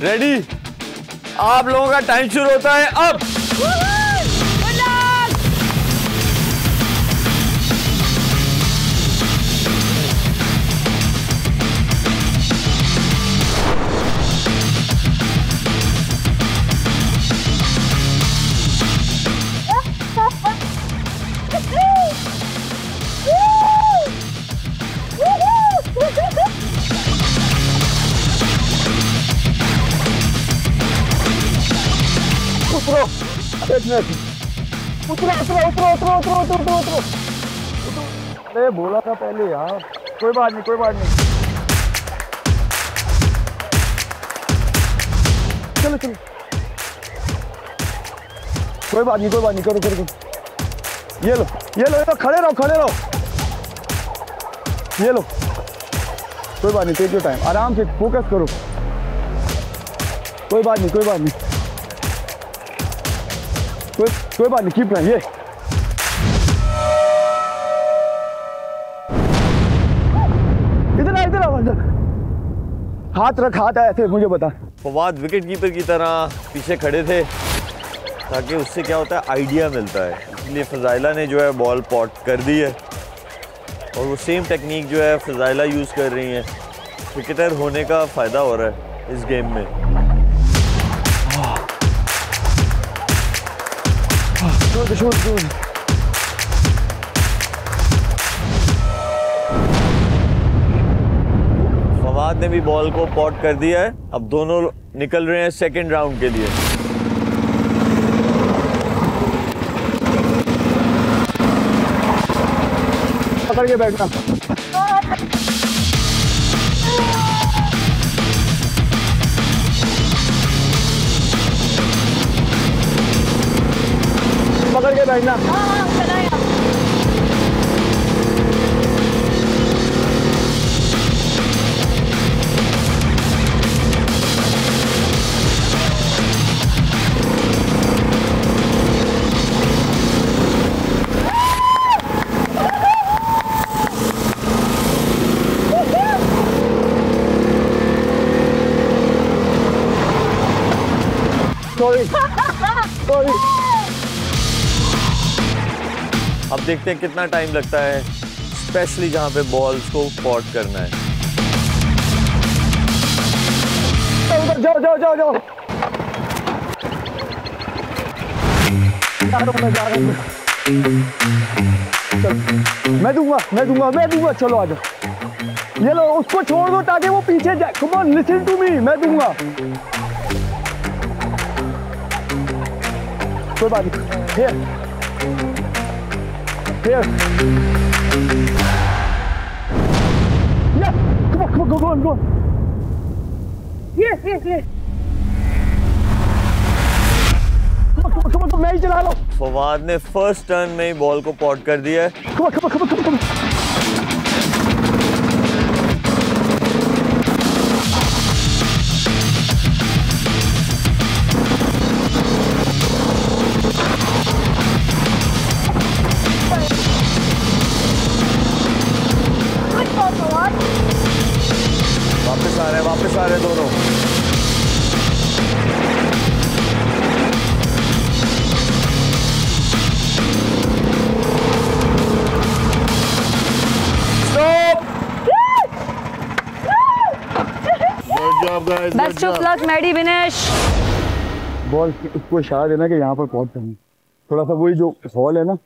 रेडी? आप लोगों का टाइम शुरू होता है अब। उतरो। अरे बोला था पहले यार, कोई बात नहीं। चलो कोई बात नहीं, करो। ये लो, खड़े रहो। ये लो, कोई बात नहीं, टेक योर टाइम, आराम से फोकस करो। कोई बात नहीं, कोई बात नहीं, कीप रहे। ये इधर आ, हाथ रख, हाथ आए थे, मुझे बता। फवाद विकेट कीपर की तरह पीछे खड़े थे ताकि उससे क्या होता है, आइडिया मिलता है। इसलिए फजाइला ने जो है बॉल पॉट कर दी है, और वो सेम टेक्निक जो है फजाइला यूज़ कर रही हैं। क्रिकेटर होने का फ़ायदा हो रहा है इस गेम में। फवाद ने भी बॉल को पॉट कर दिया है। अब दोनों निकल रहे हैं सेकंड राउंड के लिए। पकड़ के बैठना। पकड़ के बैठना। सॉरी। अब देखते हैं कितना टाइम लगता है, स्पेशली जहां पे बॉल्स को पॉट करना है। जाओ। मैं दूंगा, चलो आ जाओ। ये लो, उसको छोड़ दो ताकि वो पीछे जाए। Come on, listen to me, मैं दूंगा। कोई बात नहीं। Here. Yeah, come on, go on. Here. Come on, मैं ही चला लो। फवाद ने फर्स्ट टर्न में ही बॉल को पॉट कर दिया है। Come on. वापस आ रहे दोनों। Best of luck Maddy Vinesh. Ball उसको इशारा देना कि यहाँ पर पॉट करना, थोड़ा सा वही जो हॉल है ना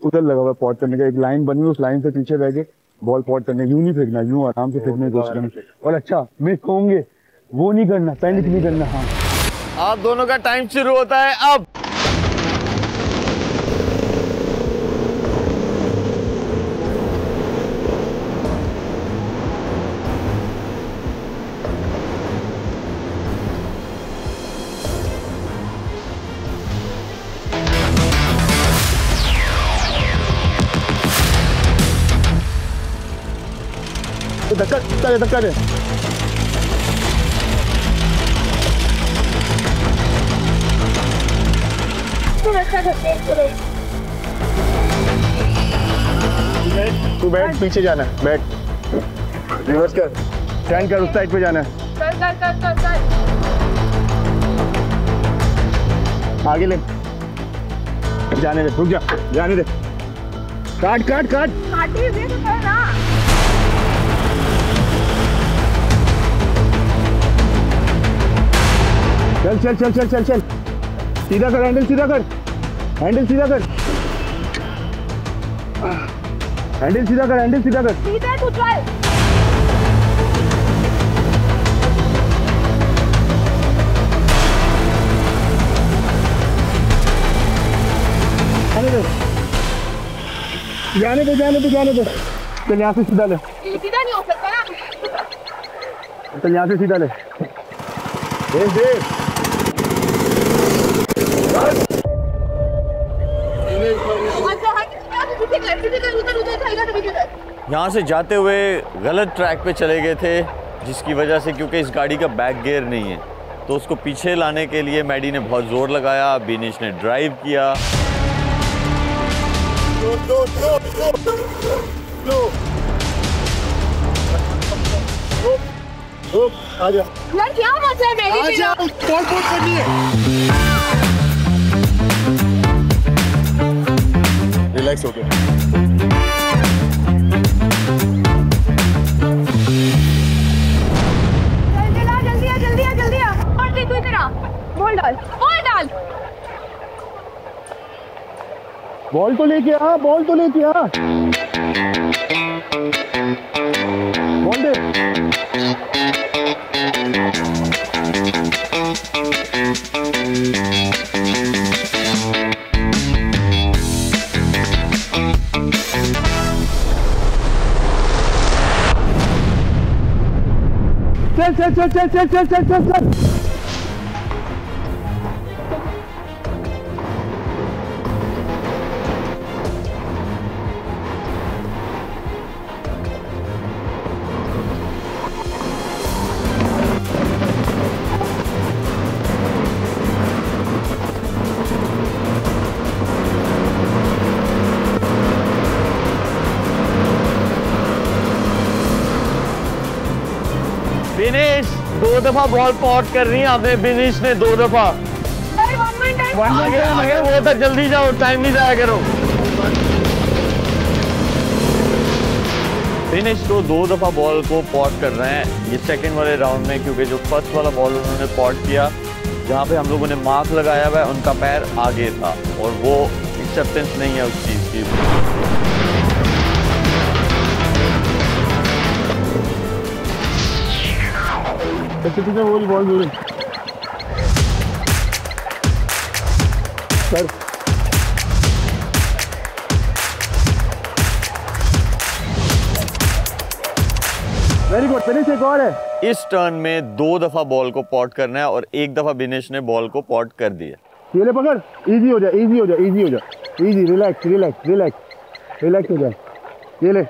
उधर लगा हुआ है पॉट करने का, एक लाइन बनी हुई, उस लाइन से पीछे रह के बॉल पॉट करने, यूं नहीं फेंकना, यूं आराम से फेंकने की कोशिश करना। और अच्छा मिस होंगे वो नहीं करना, पैनिक नहीं करना। हाँ, आप दोनों का टाइम शुरू होता है अब। धक्का दे। तू बैठ, पीछे जाना है, बैठ, रिवर्स कर, स्टैंड कर, उस साइड पे जाना है। कर। आगे ले, जाने दे, रुक जा, जाने दे, काट। काटी दे तो ना। चल। सीधा कर, हैंडल सीधा कर। हैंडल सीधा कर। सीधा तू चल। जाने दे। चल यहाँ से सीधा ले। सीधा नहीं हो सकता ना। चल यहाँ से सीधा ले। देख। यहाँ से जाते हुए गलत ट्रैक पे चले गए थे, जिसकी वजह से क्योंकि इस गाड़ी का बैक गियर नहीं है तो उसको पीछे लाने के लिए मैडी ने बहुत जोर लगाया, बिनेश ने ड्राइव किया। आजा। यार क्या मजा है मेरी? आजा, पॉट करनी है। रिलैक्स हो गया। जल्दी आ। और तू इधर आ। बॉल डाल। बॉल तो लेके आ। बॉल दे। चल। बिनेश 2 दफा बॉल पॉट कर रही है आपने, बिनेश ने 2 दफा। आगे वो तक जल्दी जाओ, टाइम नहीं जाया करो। बिनेश तो 2 दफा बॉल को पॉट कर रहे हैं ये सेकंड वाले राउंड में, क्योंकि जो फर्स्ट वाला बॉल उन्होंने पॉट किया जहाँ पे हम लोगों ने मार्क लगाया हुआ है उनका पैर आगे था और वो एक्सेप्टेंस नहीं है उस चीज़ की। पीछे वो बॉल दूर सर। वेरी गुड, फिनिश एक और है। इस टर्न में 2 दफा बॉल को पॉट करना है और 1 दफा बिनेश ने बॉल को पॉट कर दिया। ये ले पकड़, इजी हो जा, इजी हो जा, इजी हो जा, easy, relax relax relax relax हो जा। ये ले,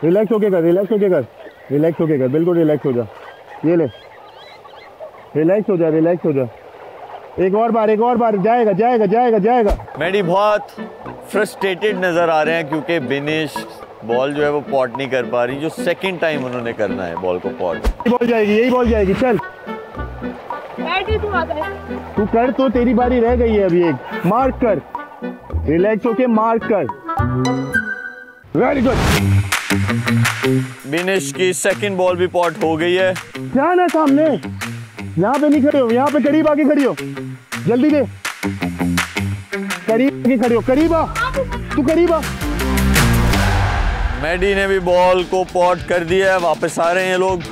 रिलैक्स होके कर, रिलैक्स होके कर, रिलैक्स होके कर, बिल्कुल रिलैक्स हो जा। ये ले, रिलैक्स हो जा, रिलैक्स हो जा। एक और बार, एक और बार, जाएगा जाएगा जाएगा जाएगा। मैडी बहुत फ्रस्ट्रेटेड नजर आ रहे हैं क्योंकि बिनेश बॉल जो है वो पॉट नहीं कर पा रही, जो सेकंड टाइम उन्होंने करना है बॉल को पॉट। बॉल जाएगी, यही बॉल जाएगी। चल तू कर, तो तेरी बारी रह गई है अभी। एक मार्क कर, रिलैक्स होके मार्क कर। Very good. बिनेश की सेकंड बॉल भी पॉट हो गई है। ध्यान है सामने, यहाँ पे नहीं खड़े हो, यहाँ पे करीब आके खड़ी हो, जल्दी दे, करीब आके खड़े हो, करीब आ, तू करीब आ। मैडी ने भी बॉल को पॉट कर दिया है, वापस आ रहे हैं लोग।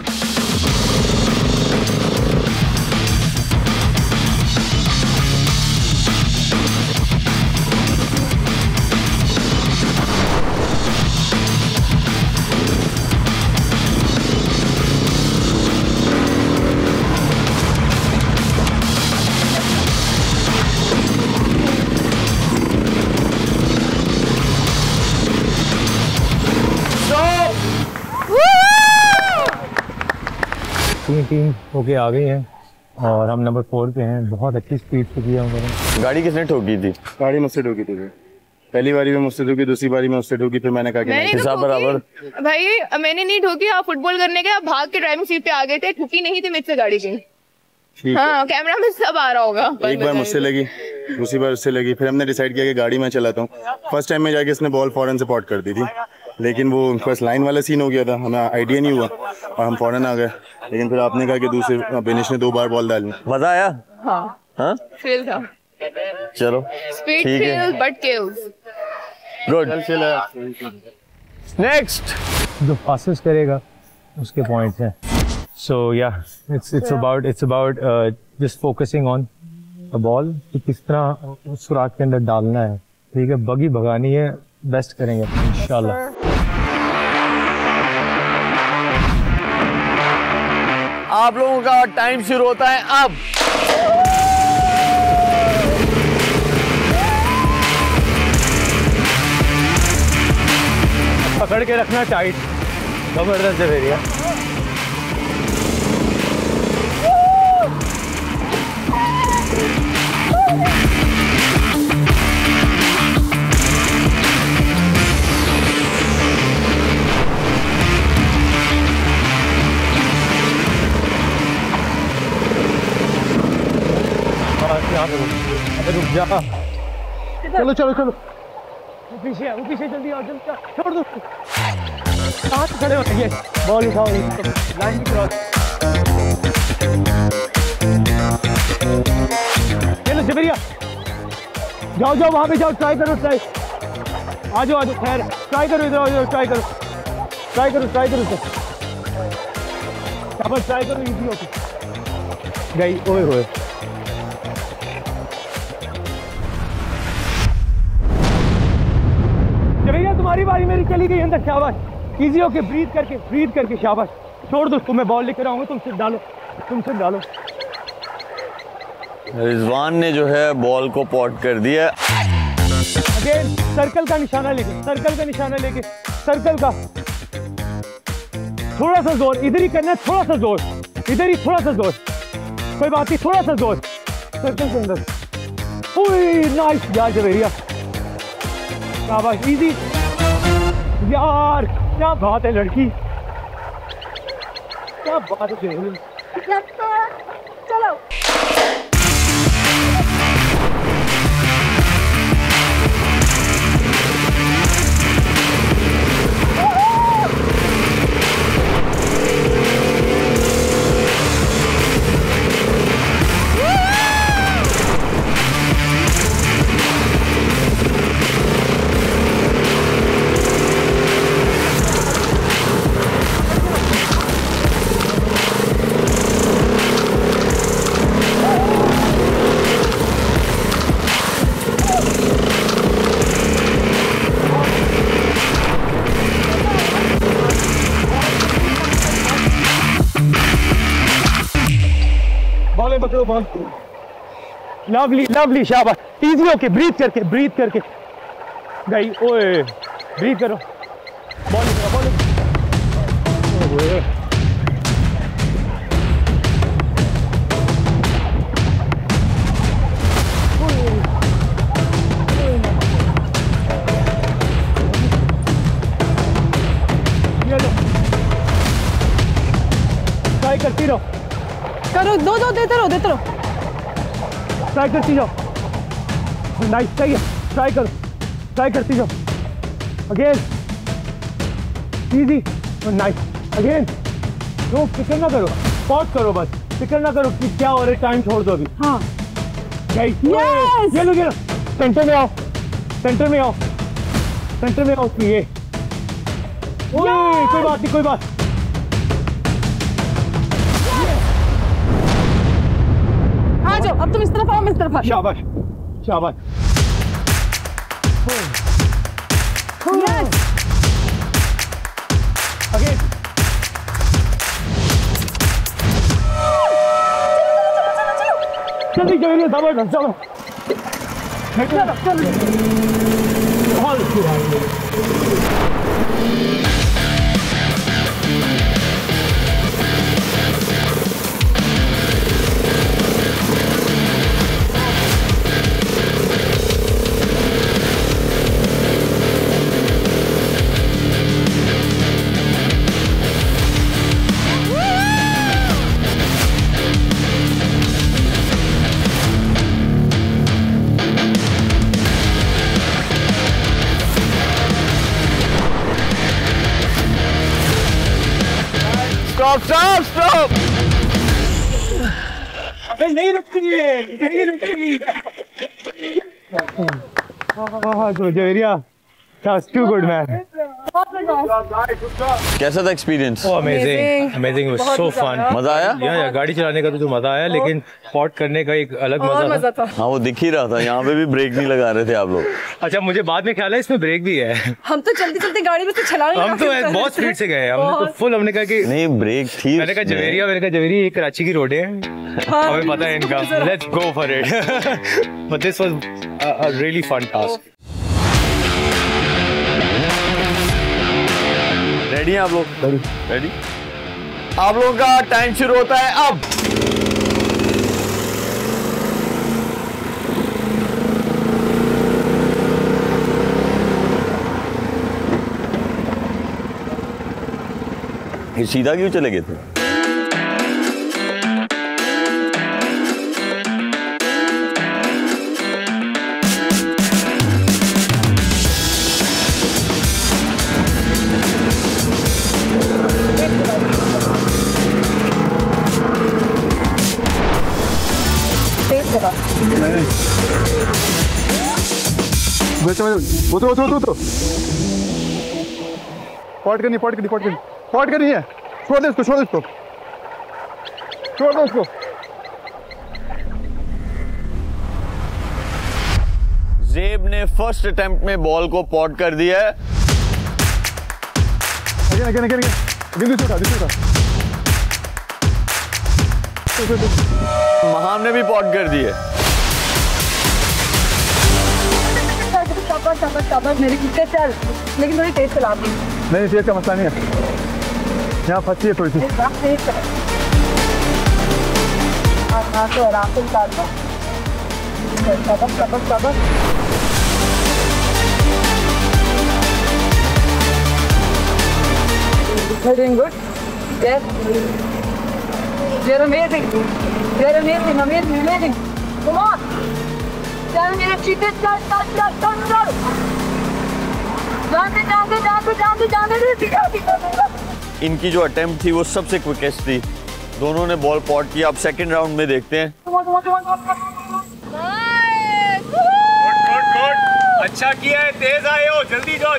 टीम होके आ गई है और हम नंबर 4 पे हैं। बहुत अच्छी स्पीड से किया उन्होंने। गाड़ी किसने ठोकी थी? गाड़ी मुझसे ठोकी थी। पहली बारी में मुझसे ठोकी, दूसरी बारी में मुझसे ठोकी, फिर मैंने कहा कि हिसाब बराबर। भाई मैंने नहीं ठोकी, आप फुटबॉल करने के, आप भाग के ड्राइविंग सीट पे आ गए थे, ठोकी नहीं थी मुझसे गाड़ी की। हाँ, कैमरा में सब आ रहा होगा। एक बार मुझसे लगी, दूसरी बार उससे लगी, फिर हमने डिसाइड किया कि गाड़ी में चलाता हूँ। फर्स्ट टाइम में जाके इसने बॉल फौरन से पॉट कर दी थी, लेकिन वो फर्स्ट लाइन वाला सीन हो गया था, हमें आइडिया नहीं हुआ और हम फौरन आ गए। लेकिन फिर आपने कहा कि दूसरे बिनेश ने 2 बार बॉल डाली। मजा आया? हाँ, हाँ? फेल था। चलो speed kills but kills. Good. Next जो पासेस करेगा उसके पॉइंट्स हैं। सो या it's about just focusing on the ball कि किस तरह उस सुराख के अंदर डालना है। ठीक है, बगी भगानी है, बेस्ट करेंगे इंशाल्लाह। आप लोगों का टाइम शुरू होता है अब। पकड़ के रखना टाइट, जबरदस्त है भैया। रुक जा, चलो चलो चलो, वो पीछे जल्दी आओ, जल्दी छोड़ दो, हाथ खड़े हो गए, बॉल उठाओ, लाइन की क्रॉस। चलो जबरिया, जाओ जाओ वहां पे जाओ, ट्राई करो, ट्राई, आ जाओ खैर, ट्राई करो, इधर आओ, ट्राई करो, ट्राई करो, ट्राई करो, अब ट्राई करो, इजी होके गई। ओए होए, तुम्हारी बारी, मेरी चली गई अंदर, शाबाश। इजी होके ब्रीथ करके शाबाश। छोड़ दो, तुम्हें बॉल लेकर आऊंगा, तुम सिर्फ डालो, तुम सिर्फ डालो। रिजवान ने जो है बॉल को पॉट कर दिया। अगेन सर्कल का निशाना लेके, सर्कल का निशाना लेके, सर्कल का थोड़ा सा जोर, इधर ही करना है, थोड़ा सा जोर, इधर ही थोड़ा सा जोर, कोई बात नहीं, थोड़ा सा जोर सर्कल के अंदर। नाइस यार जवेरिया, शाबाश, इजी यार, क्या बात है लड़की, क्या बात है। चलो लवली लवली, शाबाश, इजी होके, ब्रीथ करके गई, ओए ब्रीथ करो, बॉलिंग ट्राई करती रहो, करो, दो देते रहो, ट्राई करती जाओ, नाइस, सही है, ट्राई करती जाओ, again easy, nice, again, no फिक्र ना करो, पॉज करो बस, फिक्र ना करो कि क्या हो रहा है, टाइम छोड़ दो अभी। हाँ ये लो सेंटर में आओ, ये कोई बात नहीं, आ जाओ, अब तुम इस तरफ आओ, मैं इस तरफ आ। शाबाश यस, अगेन, जल्दी जबरदस्त, चलो स्टॉप, नहीं रुकती, Javeria, that's too good man। कैसा था experience? Amazing, was so fun. मजा आया? या गाड़ी चलाने का तो मजा आया, लेकिन पॉट करने का एक अलग मजा था। हाँ वो दिख ही रहा था, यहाँ पे भी ब्रेक नहीं लगा रहे थे आप लोग। अच्छा, मुझे बाद में ख्याल है इसमें ब्रेक भी है। हम तो चलते गाड़ी में तो चला नहीं, हम तो बहुत स्पीड से गए, हमने तो फुल, हमने कहा कि नहीं ब्रेक थी। मैंने कहा जवेरिया ये कराची की रोड है, हमें पता है इनका, let's go for it. But this was a really fun task. Ready हैं आप लोग? रेडी? आप लोगों का टाइम शुरू होता है अब। ये सीधा क्यों चले गए थे? उतरो, पॉट करनी है, छोड़ दो इसको। ज़ेब ने फर्स्ट अटेम्प्ट में बॉल को पॉट कर दिया है। अगेन, महान ने भी पॉट कर दी है। मेरी चल, लेकिन थोड़ी तेज चला दी। नहीं, तेज का मसला नहीं है, यहाँ फंसी है थोड़ी सी। तो आराम से निकाल दो, सबक। You're doing good. Yes. You're amazing. Come on. चल मेरे चीते, चल। जाने। इनकी जो अटेम्प्ट थी वो सबसे क्विकेस्ट थी, दोनों ने बॉल पॉट किया। अब सेकंड राउंड में देखते हैं। अच्छा किया है, तेज आए हो, जल्दी जाओ।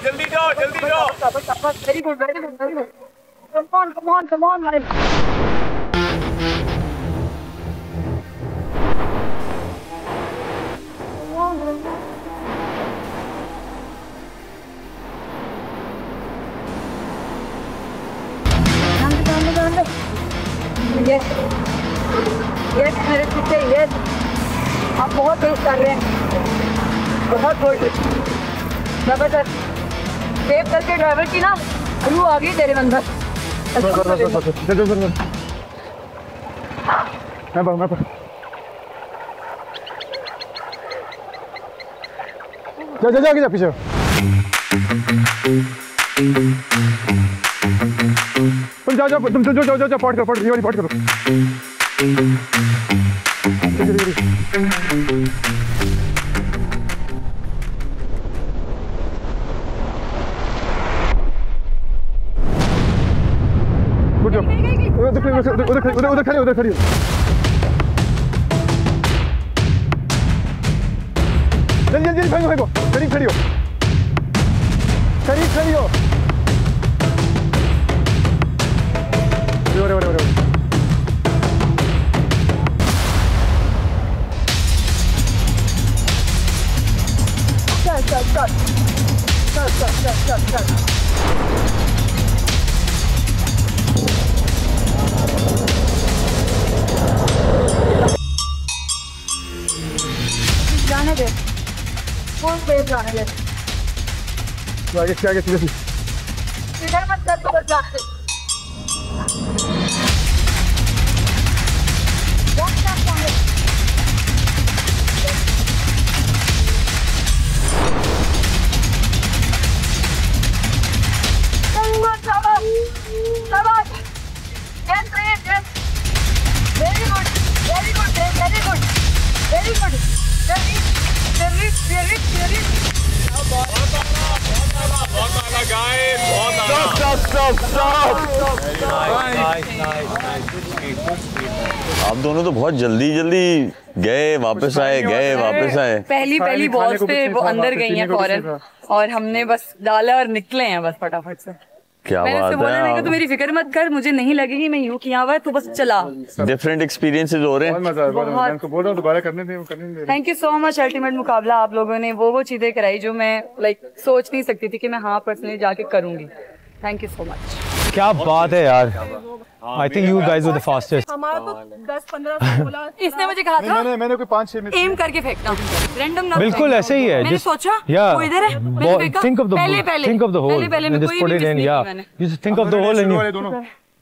Very good. Come on, man. Yes, मेरे पीछे आप बहुत तेज कर रहे हैं, बहुत गुड, जबरदस्त। सेव करके ड्राइवर की ना रूह आ गई तेरे अंदर। जा पीछे। तुम जाओ पॉट करो, ये वाली पॉट करो। उधर खड़ी हो। जल्दी फेंको, करीब खड़ी हो। चल। जाने दे, फुल स्पीड जाने दे। आगे सीधे इधर मत कर, तो जाने आप दोनों तो बहुत जल्दी गए वापस आए। पहली बॉल्स पे वो अंदर गई हैं फौरन, और हमने बस डाला और निकले हैं बस फटाफट से। क्या मैंने बात बोला है। तो मेरी फिक्र मत कर, मुझे नहीं लगेगी, मैं यूं किया हुआ है, तू बस चला। डिफरेंट एक्सपीरियंसेस हो रहे हैं। बोल रहा हूँ दोबारा करने दे। Thank you so much. Ultimate मुकाबला आप लोगों ने वो चीजें कराई जो मैं सोच नहीं सकती थी कि मैं पर्सनली जाके करूंगी। Thank you so much. क्या बात है यार। I think you guys were the fastest. हमारा तो 10-15 इसने मुझे कहा था मैंने कोई 5-6 मिनट एम करके फेंकना, रैंडम ना। बिल्कुल ऐसे ही है। मैंने सोचा वो इधर है, मैंने फेंका। थिंक ऑफ द होल पहले जस्ट पुट इट इन। या you think of the hole and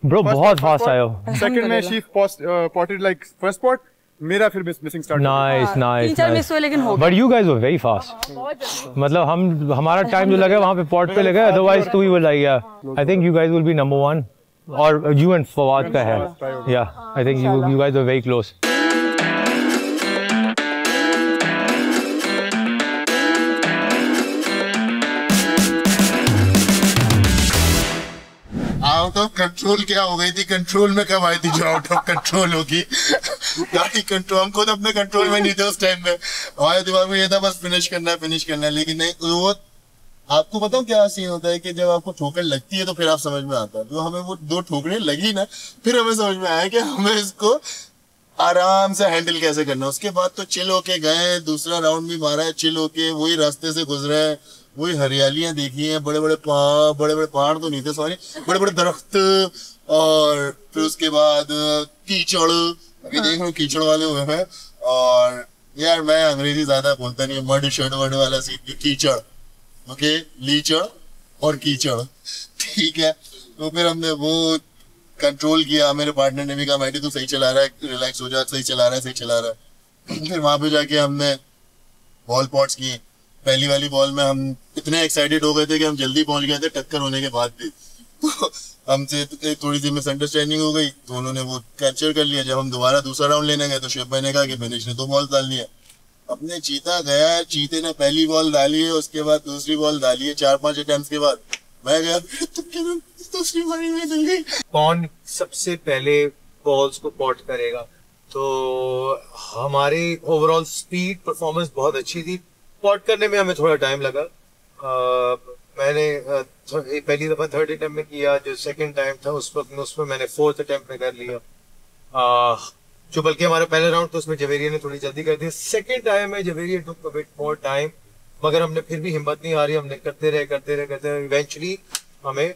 bro बहुत फास्ट आए हो। सेकंड में she potted like first pot, मेरा फिर मिसिंग स्टार्ट। नाइस 3-4 मिस हुए लेकिन हो गया। But you guys were very fast. मतलब हमारा टाइम जो लगा वहाँ पे पॉट पे लगा, अदरवाइज तू he will like I think you guys will be number 1 और you and फवाद का है। Yeah, I think you guys are very close. Out of control क्या हो गई थी? कंट्रोल में कब आई थी जो आउट ऑफ कंट्रोल होगी? गाड़ी कंट्रोल, हम खुद अपने कंट्रोल में नहीं थे उस टाइम में। हमारे दिमाग में ये था बस फिनिश करना है, लेकिन नहीं। वो आपको बताऊं क्या सीन होता है कि जब आपको ठोकर लगती है तो फिर आप समझ में आता है। तो हमें वो 2 ठोकरें लगी ना, फिर हमें समझ में आया कि हमें इसको आराम से हैंडल कैसे करना। उसके बाद तो चिल होके गए, दूसरा राउंड भी मारा है चिल होके, वही रास्ते से गुजरे हैं, वही हरियालियां देखी हैं, बड़े बड़े पहाड़ तो नहीं थे, सॉरी, बड़े बड़े दरख्त, और फिर उसके बाद कीचड़, अभी देख लो कीचड़ वाले हुए हैं। और यार मैं अंग्रेजी ज्यादा बोलता नहीं, मड शर्ट वर्ड वाला सीन, कीचड़, ओके, लीचड़ और कीचड़, ठीक है। तो फिर हमने वो कंट्रोल किया। मेरे पार्टनर ने भी कहा मैडी तू सही चला रहा है, रिलैक्स हो जा, सही चला रहा है। फिर वहां पे जाके हमने बॉल पॉट्स किए। पहली वाली बॉल में हम इतने एक्साइटेड हो गए थे कि हम जल्दी पहुंच गए थे टक्कर होने के बाद भी। तो हमसे थोड़ी सी मिसअंडरस्टैंडिंग हो गई, तो उन्होंने वो कैप्चर कर लिया। जब हम दोबारा दूसरा राउंड लेने गए तो शिव भाई ने कहा कि फिनिश ने 2 बॉल डालनी है। अपने चीता गया, चीते ने पहली बॉल डाली है, उसके बाद दूसरी बॉल डाली है, 4-5 अटेम्प्ट्स के बाद मैं गया दूसरी बॉल में डल गई। कौन सबसे पहले बॉल्स को पॉट करेगा? तो हमारी ओवरऑल स्पीड परफॉर्मेंस बहुत अच्छी थी। पॉट करने में हमें थोड़ा टाइम लगा। मैंने पहली दफा 3rd अटेम्प्ट में किया, जो सेकंड टाइम था उसमें मैंने 4th अटेम्प्ट में कर लिया। जो बल्कि हमारा पहला राउंड तो उसमें जवेरिया ने थोड़ी जल्दी कर दी। सेकंड टाइम में जवेरिया टुक अ बिट मोर टाइम, मगर हमने फिर भी हिम्मत नहीं हारी, हमने करते रहे। इवेंचुअली हमें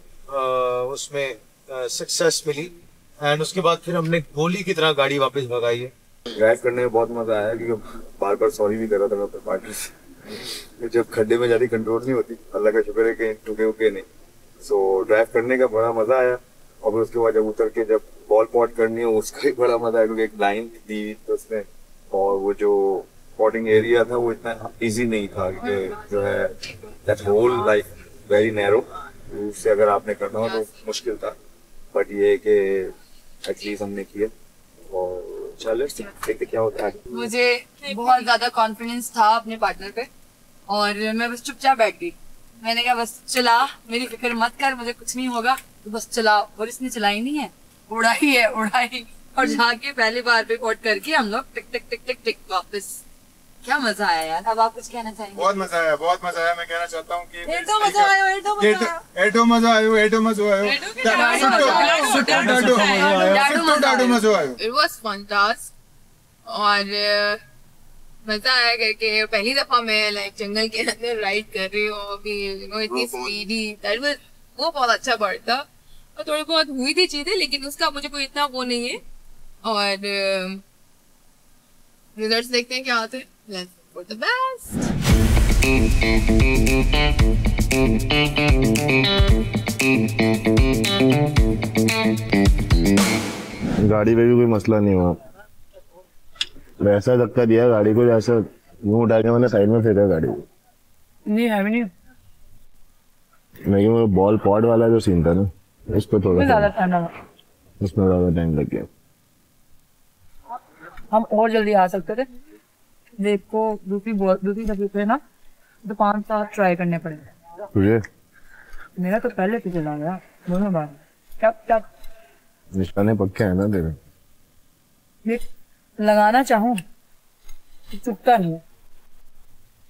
उसमें सक्सेस मिली। एंड उसके बाद फिर हमने गोली की तरह गाड़ी वापस भगाई है। ड्राइव करने में बहुत मजा आया क्योंकि बार बार सॉरी भी कर रहा था मैं अपने पार्टनर से। जब खड्डे में ज्यादा कंट्रोल नहीं होती, अल्लाह का शुक्र है कि टूटे उके नहीं। सो ड्राइव करने का बड़ा मजा आया और उसके बाद जब उतर के जब बॉल पॉट करनी हो उसका भी बड़ा मजा आया क्योंकि एक लाइन दी तो उसने, और वो जो पॉटिंग एरिया था वो इतना इजी नहीं था कि जो है that hole like very narrow, उससे अगर आपने करना हो तो मुश्किल था, बट ये कि एटलीस्ट हमने किया और चलो देखते क्या होता है। मुझे बहुत ज्यादा कॉन्फिडेंस था अपने पार्टनर पे और मैं बस चुपचाप बैठ गई। मैंने कहा बस चला, मेरी फिक्र मत कर, मुझे कुछ नहीं होगा, तो बस चला। और इसने चलाई नहीं है, उड़ाई है उड़ाई, और जाके पहली बार पे पॉट करके हम लोग टिक टिक टिक टिक टिक वापस। क्या मजा आया यार। अब आप कुछ कहना चाहेंगे? बहुत मजा आया, बहुत मजा आया। मैं कहना चाहता हूँ कि एटो मजा आयो, एटो मजा आयो, एटो मजा आयो, एटो मजा आयो, डाडो मजा आयो। It was fantastic और मजा आया करके। पहली दफा मैं लाइक जंगल के अंदर राइड कर रही हूँ अभी, इतनी स्पीडी, वो बहुत अच्छा पार्ट था। और थोड़ी बहुत हुई थी चीजें लेकिन उसका मुझे कोई इतना वो नहीं है। और रिजल्ट्स देखते हैं क्या आते हैं। Let's hope for the best. गाड़ी पे भी कोई मसला नहीं हुआ, वैसा धक्का दिया गाड़ी को जैसा यूं उठा के मैंने साइड में फेंका गाड़ी को। नहीं है भी नहीं, नहीं वो बॉल पॉट वाला जो सीन था ना उस पर थोड़ा ज्यादा टाइम लगा, उसमें ज्यादा टाइम लग गया। हम और जल्दी आ सकते थे। देखो दूसरी दफे पे ना तो 5-7 ट्राई करने पड़े तुझे। मेरा तो पहले से चला गया दोनों बार। टप निशाने पक्के हैं ना तेरे। देख लगाना चाहूँ तो चुपता नहीं है,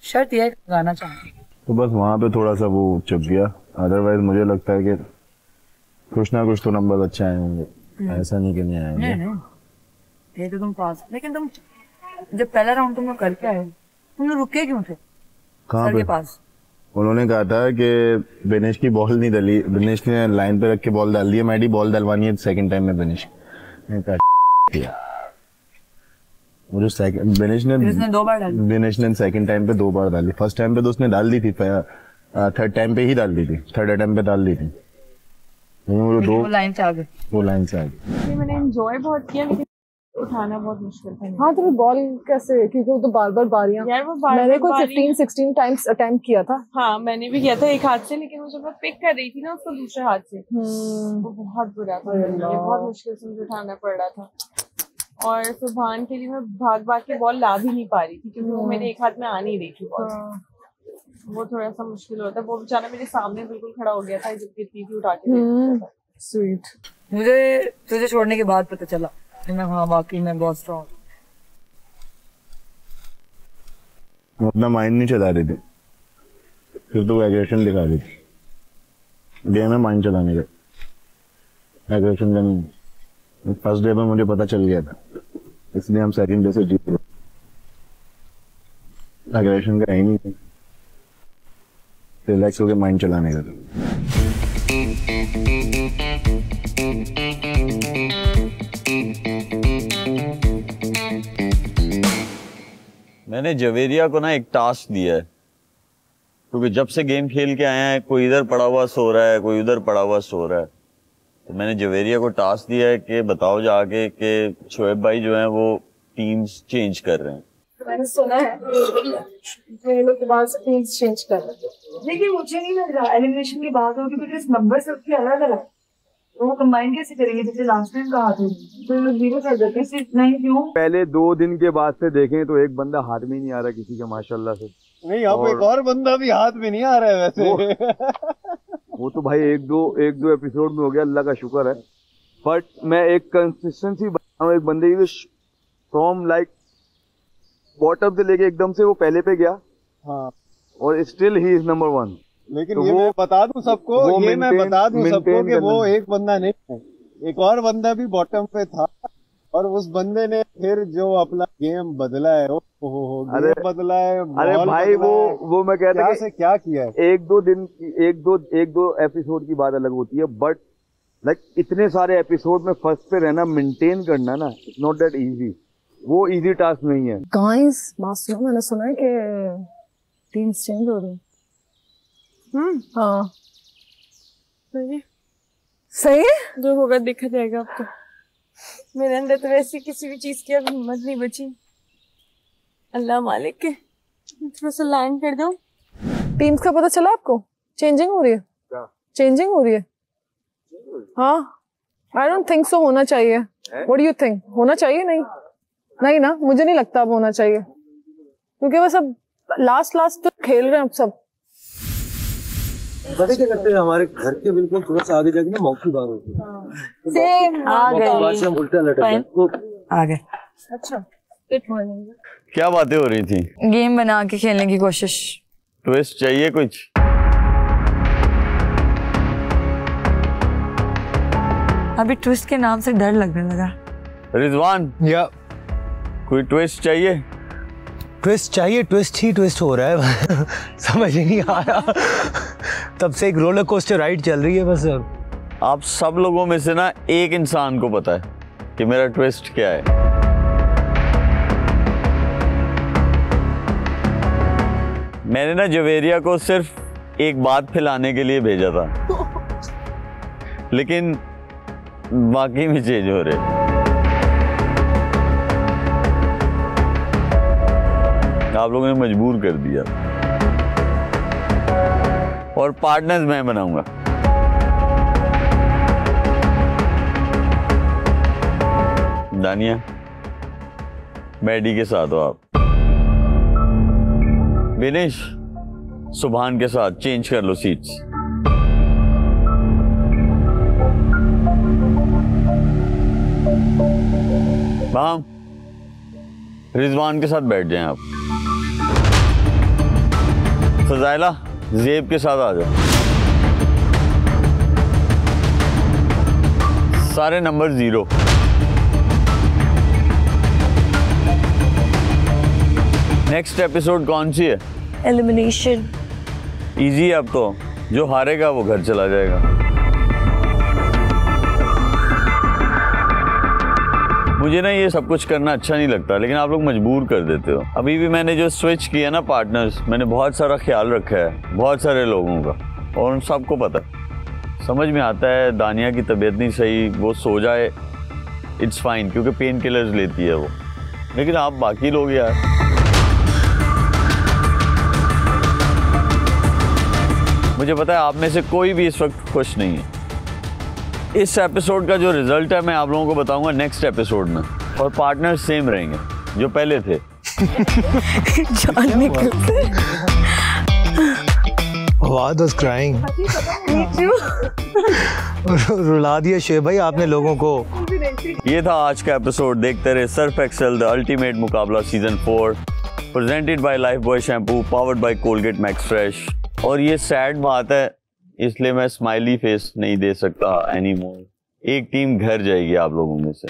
शर्त यह लगाना चाहूँ। तो बस वहाँ पे थोड़ा सा वो चुप गया, अदरवाइज मुझे लगता है कि कुछ ना कुछ तो नंबर अच्छे आए होंगे, ऐसा नहीं कि नहीं आएंगे। नहीं ये तो तुम पास, लेकिन तुम जब पहला राउंड तुम करके आए तुम लोग रुके क्यों थे? कहाँ पे? पास उन्होंने कहा था कि बिनेश की बॉल नहीं डली, बिनेश ने लाइन पे रख के बॉल डाल दी है, मैडी बॉल डलवानी है सेकंड टाइम में बिनेश ने कहा। मुझे सेकंड बिनेश ने 2 बार डाली, बिनेश ने सेकंड टाइम पे 2 बार डाली। फर्स्ट टाइम पे तो उसने डाल दी थी, थर्ड टाइम पे ही डाल दी थी, थर्ड टाइम पे डाल दी थी। वो लाइन से आगे, वो लाइन से आगे। मैंने एंजॉय बहुत किया लेकिन उठाना बहुत मुश्किल था। हाँ तो बॉल कैसे, क्योंकि वो तो बार बार बारियां, मैंने कोई 15-16 टाइम्स अटेम्प्ट किया था। हाँ मैंने भी किया था एक हाथ से, लेकिन वो जब मैं पिक कर रही थी ना उसको दूसरे हाथ से, वो बहुत बुरा था, बहुत मुश्किल से मुझे उठाना पड़ रहा था। और सुभान के लिए मैं भाग भाग के बॉल ला भी नहीं पा रही थी क्योंकि वो मेरे एक हाथ में आ नहीं रही थी बॉल। वो थोड़ा सा मुश्किल होता है। वो बेचारा मेरे सामने बिल्कुल खड़ा हो गया था जब गिरती थी, उठा के। स्वीट। मुझे तुझे छोड़ने के बाद पता चला मैं, हाँ वाकई में बहुत स्ट्रॉन्ग। अपना माइंड नहीं चला रही थी, फिर तो एग्रेशन दिखा रही थी। गेम है माइंड चलाने का, एग्रेशन का नहीं। फर्स्ट डे में मुझे पता चल गया था, इसलिए हम सेकंड डे से जीत गए। एग्रेशन का ही नहीं था, रिलैक्स होकर माइंड चलाने का। मैंने जवेरिया को ना एक टास्क दिया है, क्योंकि जब से गेम खेल के आया है कोई इधर पड़ा हुआ सो रहा है, कोई उधर पड़ा हुआ सो रहा है। तो मैंने जवेरिया को टास्क दिया है कि बताओ जाके कि शोएब भाई जो है वो टीम्स चेंज कर रहे हैं। मैंने सुना है लोग दोबारा से टीम्स चेंज कर रहे हैं, लेकिन मुझे नहीं लग रहा एलिमिनेशन की बात होगी बिकॉज नंबर सबके अलग अलग, तो वो कंबाइन कैसे करेंगे? जैसे लास्ट टाइम कहा था तो लोग 0 कर देते हैं, नहीं क्यों? पहले 2 दिन के बाद से देखें तो एक बंदा हाथ में नहीं आ रहा किसी का माशाल्लाह से। नहीं अब एक और बंदा भी हाथ में नहीं आ रहा है वैसे। वो तो भाई एक दो एपिसोड में हो गया, अल्लाह का शुक्र है। बट मैं एक कंसिस्टेंसी बना हूँ एक बंदे की, फ्रॉम लाइक बॉटम से लेके एकदम से वो पहले पे गया। हाँ, और स्टिल ही इज नंबर 1। लेकिन तो ये मैं बता दूं सबको, ये मैं बता दूं सबको कि वो एक बंदा नहीं है, एक और बंदा भी बॉटम पे था और उस बंदे ने फिर जो अपना गेम बदला है, अरे बदला है। अरे भाई वो मैं कहता हूँ क्या किया है। एक दो एपिसोड की बात अलग होती है, बट लाइक इतने सारे एपिसोड में फर्स्ट पे रहना, मेंटेन करना ना, इट्स नॉट दैट इजी। वो इजी टास्क नहीं है। गाइस बात सुनो, मैंने सुना है कि टीम्स चेंज हो रही हैं। हाँ सही है, जो होगा देखा जाएगा। अब तो मेरे अंदर तो वैसे किसी भी चीज की अब हिम्मत नहीं बची। अल्लाह मालिक के, थोड़ा सा लैंड कर दो। टीम्स का पता चला आपको? चेंजिंग हो रही है। चेंजिंग हो रही है। हाँ, आई डोंट थिंक सो होना चाहिए। What do you think? होना चाहिए? नहीं ना, मुझे नहीं लगता अब होना चाहिए, क्योंकि बस अब लास्ट तो खेल रहे हैं अब सब। पता क्या करते हैं, हमारे घर के बिल्कुल थोड़ा सा आगे जाके ना मौकी बार होती है। सेम आ गए। उल्टा लटक आ गए। अच्छा, गुड मॉर्निंग। क्या बातें हो रही थी? गेम बना के खेलने की कोशिश। ट्विस्ट चाहिए कुछ? अभी ट्विस्ट के नाम से डर लगने लगा। रिजवान, या कोई ट्विस्ट चाहिए? ट्विस्ट चाहिए, ट्विस्ट ही ट्विस्ट हो रहा है। समझ ही नहीं आ रहा, तब से एक रोलर कोस्टर राइड चल रही है बस। आप सब लोगों में से ना एक इंसान को पता है कि मेरा ट्विस्ट क्या है। मैंने ना जवेरिया को सिर्फ एक बात फैलाने के लिए भेजा था, लेकिन बाकी में चेंज हो रहे। आप लोगों ने मजबूर कर दिया, और पार्टनर्स मैं बनाऊंगा। दानिया, मैडी के साथ हो आप। विनेश, सुभान के साथ चेंज कर लो सीट्स। बाम, रिजवान के साथ बैठ जाएं आप। फजाइला, ज़ेब के साथ आ जाओ। सारे नंबर 0। नेक्स्ट एपिसोड कौन सी है? एलिमिनेशन। इजी है अब तो, जो हारेगा वो घर चला जाएगा। मुझे ना ये सब कुछ करना अच्छा नहीं लगता, लेकिन आप लोग मजबूर कर देते हो। अभी भी मैंने जो स्विच किया ना पार्टनर्स, मैंने बहुत सारा ख्याल रखा है बहुत सारे लोगों का, और उन सबको पता है। समझ में आता है दानिया की तबीयत नहीं सही, वो सो जाए, इट्स फाइन, क्योंकि पेन किलर्स लेती है वो। लेकिन आप बाकी लोग यार, मुझे पता है आप में से कोई भी इस वक्त खुश नहीं है। इस एपिसोड का जो रिजल्ट है मैं आप लोगों को बताऊंगा नेक्स्ट एपिसोड में, और पार्टनर सेम रहेंगे जो पहले थे। वाद वाज क्राइंग। रुला दिया शेब भाई आपने लोगों को। ये था आज का एपिसोड। देखते रहे सर्फ एक्सेल द अल्टीमेट मुकाबला season 4, presented by Lifebuoy shampoo, powered by Colgate Max fresh. और ये सैड बात है, इसलिए मैं स्माइली फेस नहीं दे सकता एनी मोर। एक टीम घर जाएगी आप लोगों में से।